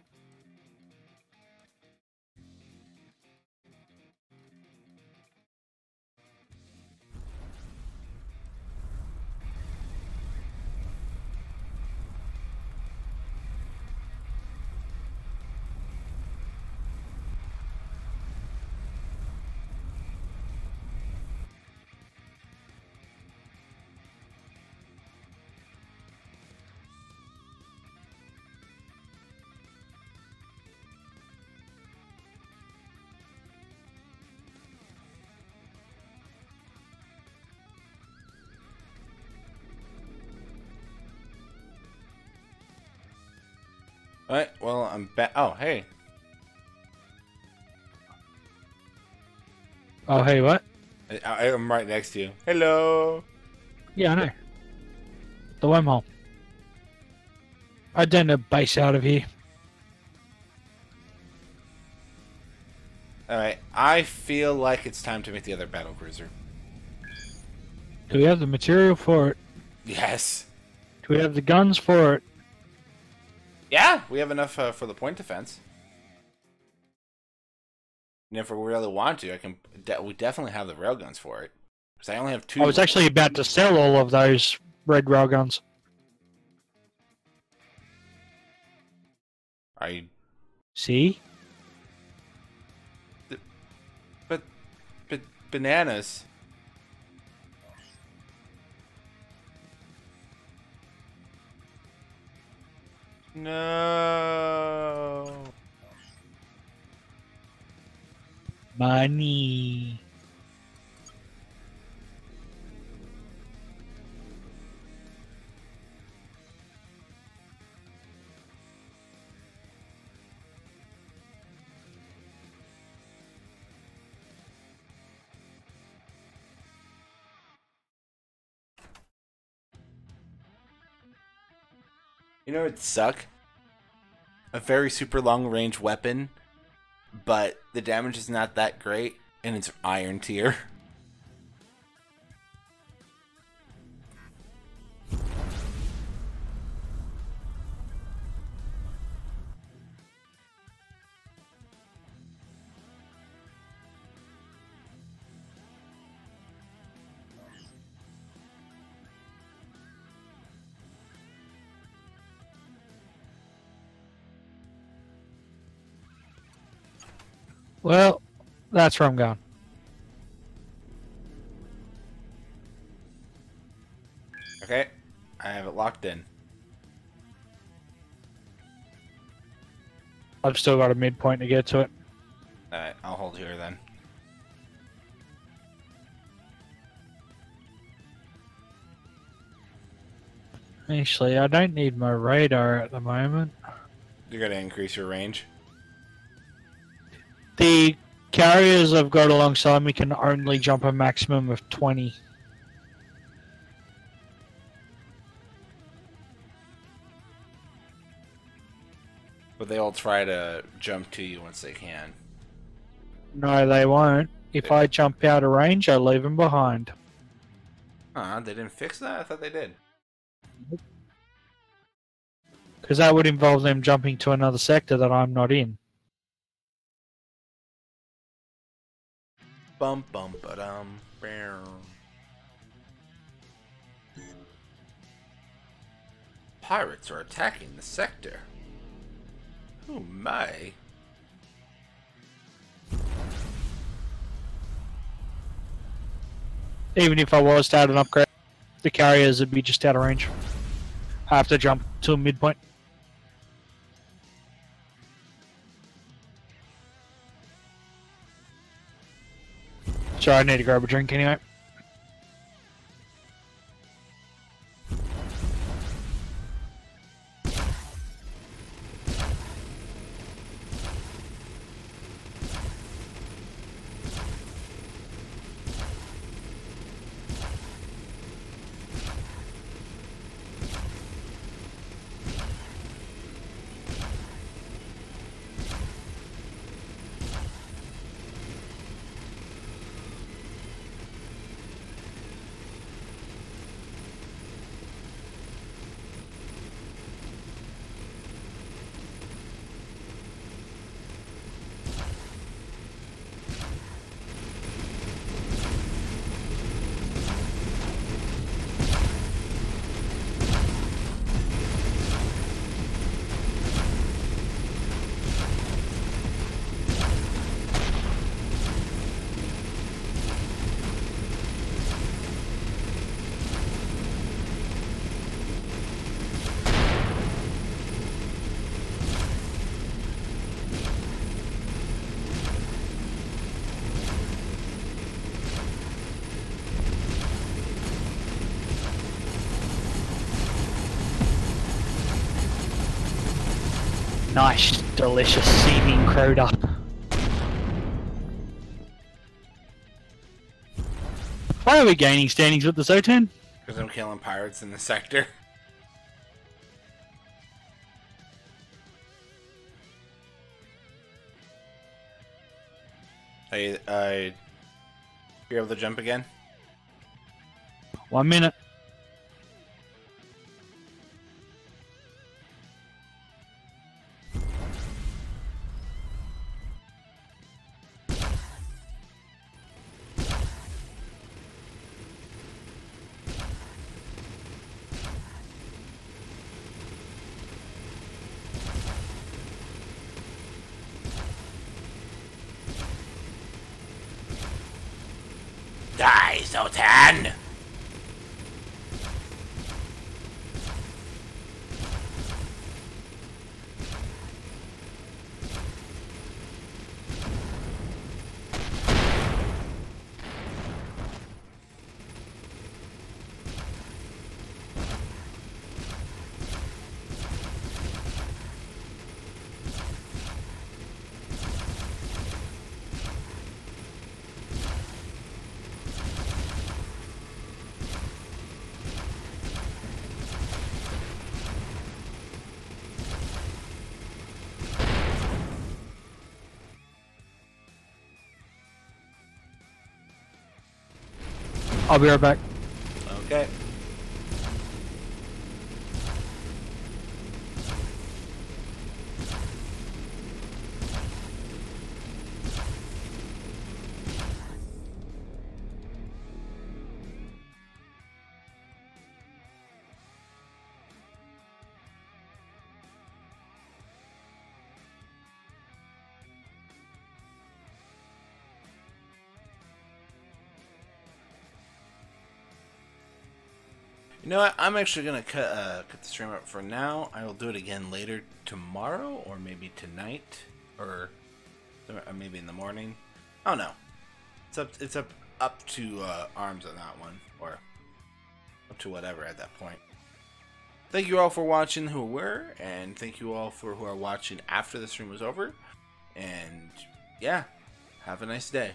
Alright, well, I'm back. Oh, hey. Oh, hey, what? I'm right next to you. Hello. Yeah, I know. The wormhole. I don't know base out of here. Alright, I feel like it's time to meet the other battlecruiser. Do we have the material for it? Yes. Do we have the guns for it? Yeah, we have enough for the point defense. And if we really want to, we definitely have the railguns for it. Because I only have 2. I was actually about to sell all of those red railguns. See? But bananas. No. Money. You know what'd suck? A very super long range weapon, but the damage is not that great, and it's iron tier. Well, that's where I'm going. Okay, I have it locked in. I've still got a midpoint to get to it. Alright, I'll hold here then. Actually, I don't need my radar at the moment. You're gonna increase your range. The carriers I've got alongside me can only jump a maximum of 20. But they all try to jump to you once they can. No, they won't. If I jump out of range, I leave them behind. Huh, they didn't fix that? I thought they did. Because that would involve them jumping to another sector that I'm not in. Bum bum ba-dum. Bow. Pirates are attacking the sector. Oh my. Even if I was to add an upgrade, the carriers would be just out of range. I have to jump to a midpoint. Sorry, I need to grab a drink anyway. Nice, delicious seeming Crota. Why are we gaining standings with the Zotan? Because I'm killing pirates in the sector. You're able to jump again? 1 minute. Die, Zotan! I'll be right back. Okay. You know what? I'm actually gonna cut the stream up for now. I will do it again later tomorrow, or maybe tonight, or maybe in the morning. I don't know. It's up to Arms on that one, or up to whatever at that point. Thank you all for watching who were, and thank you all for who are watching after the stream was over. And yeah, have a nice day.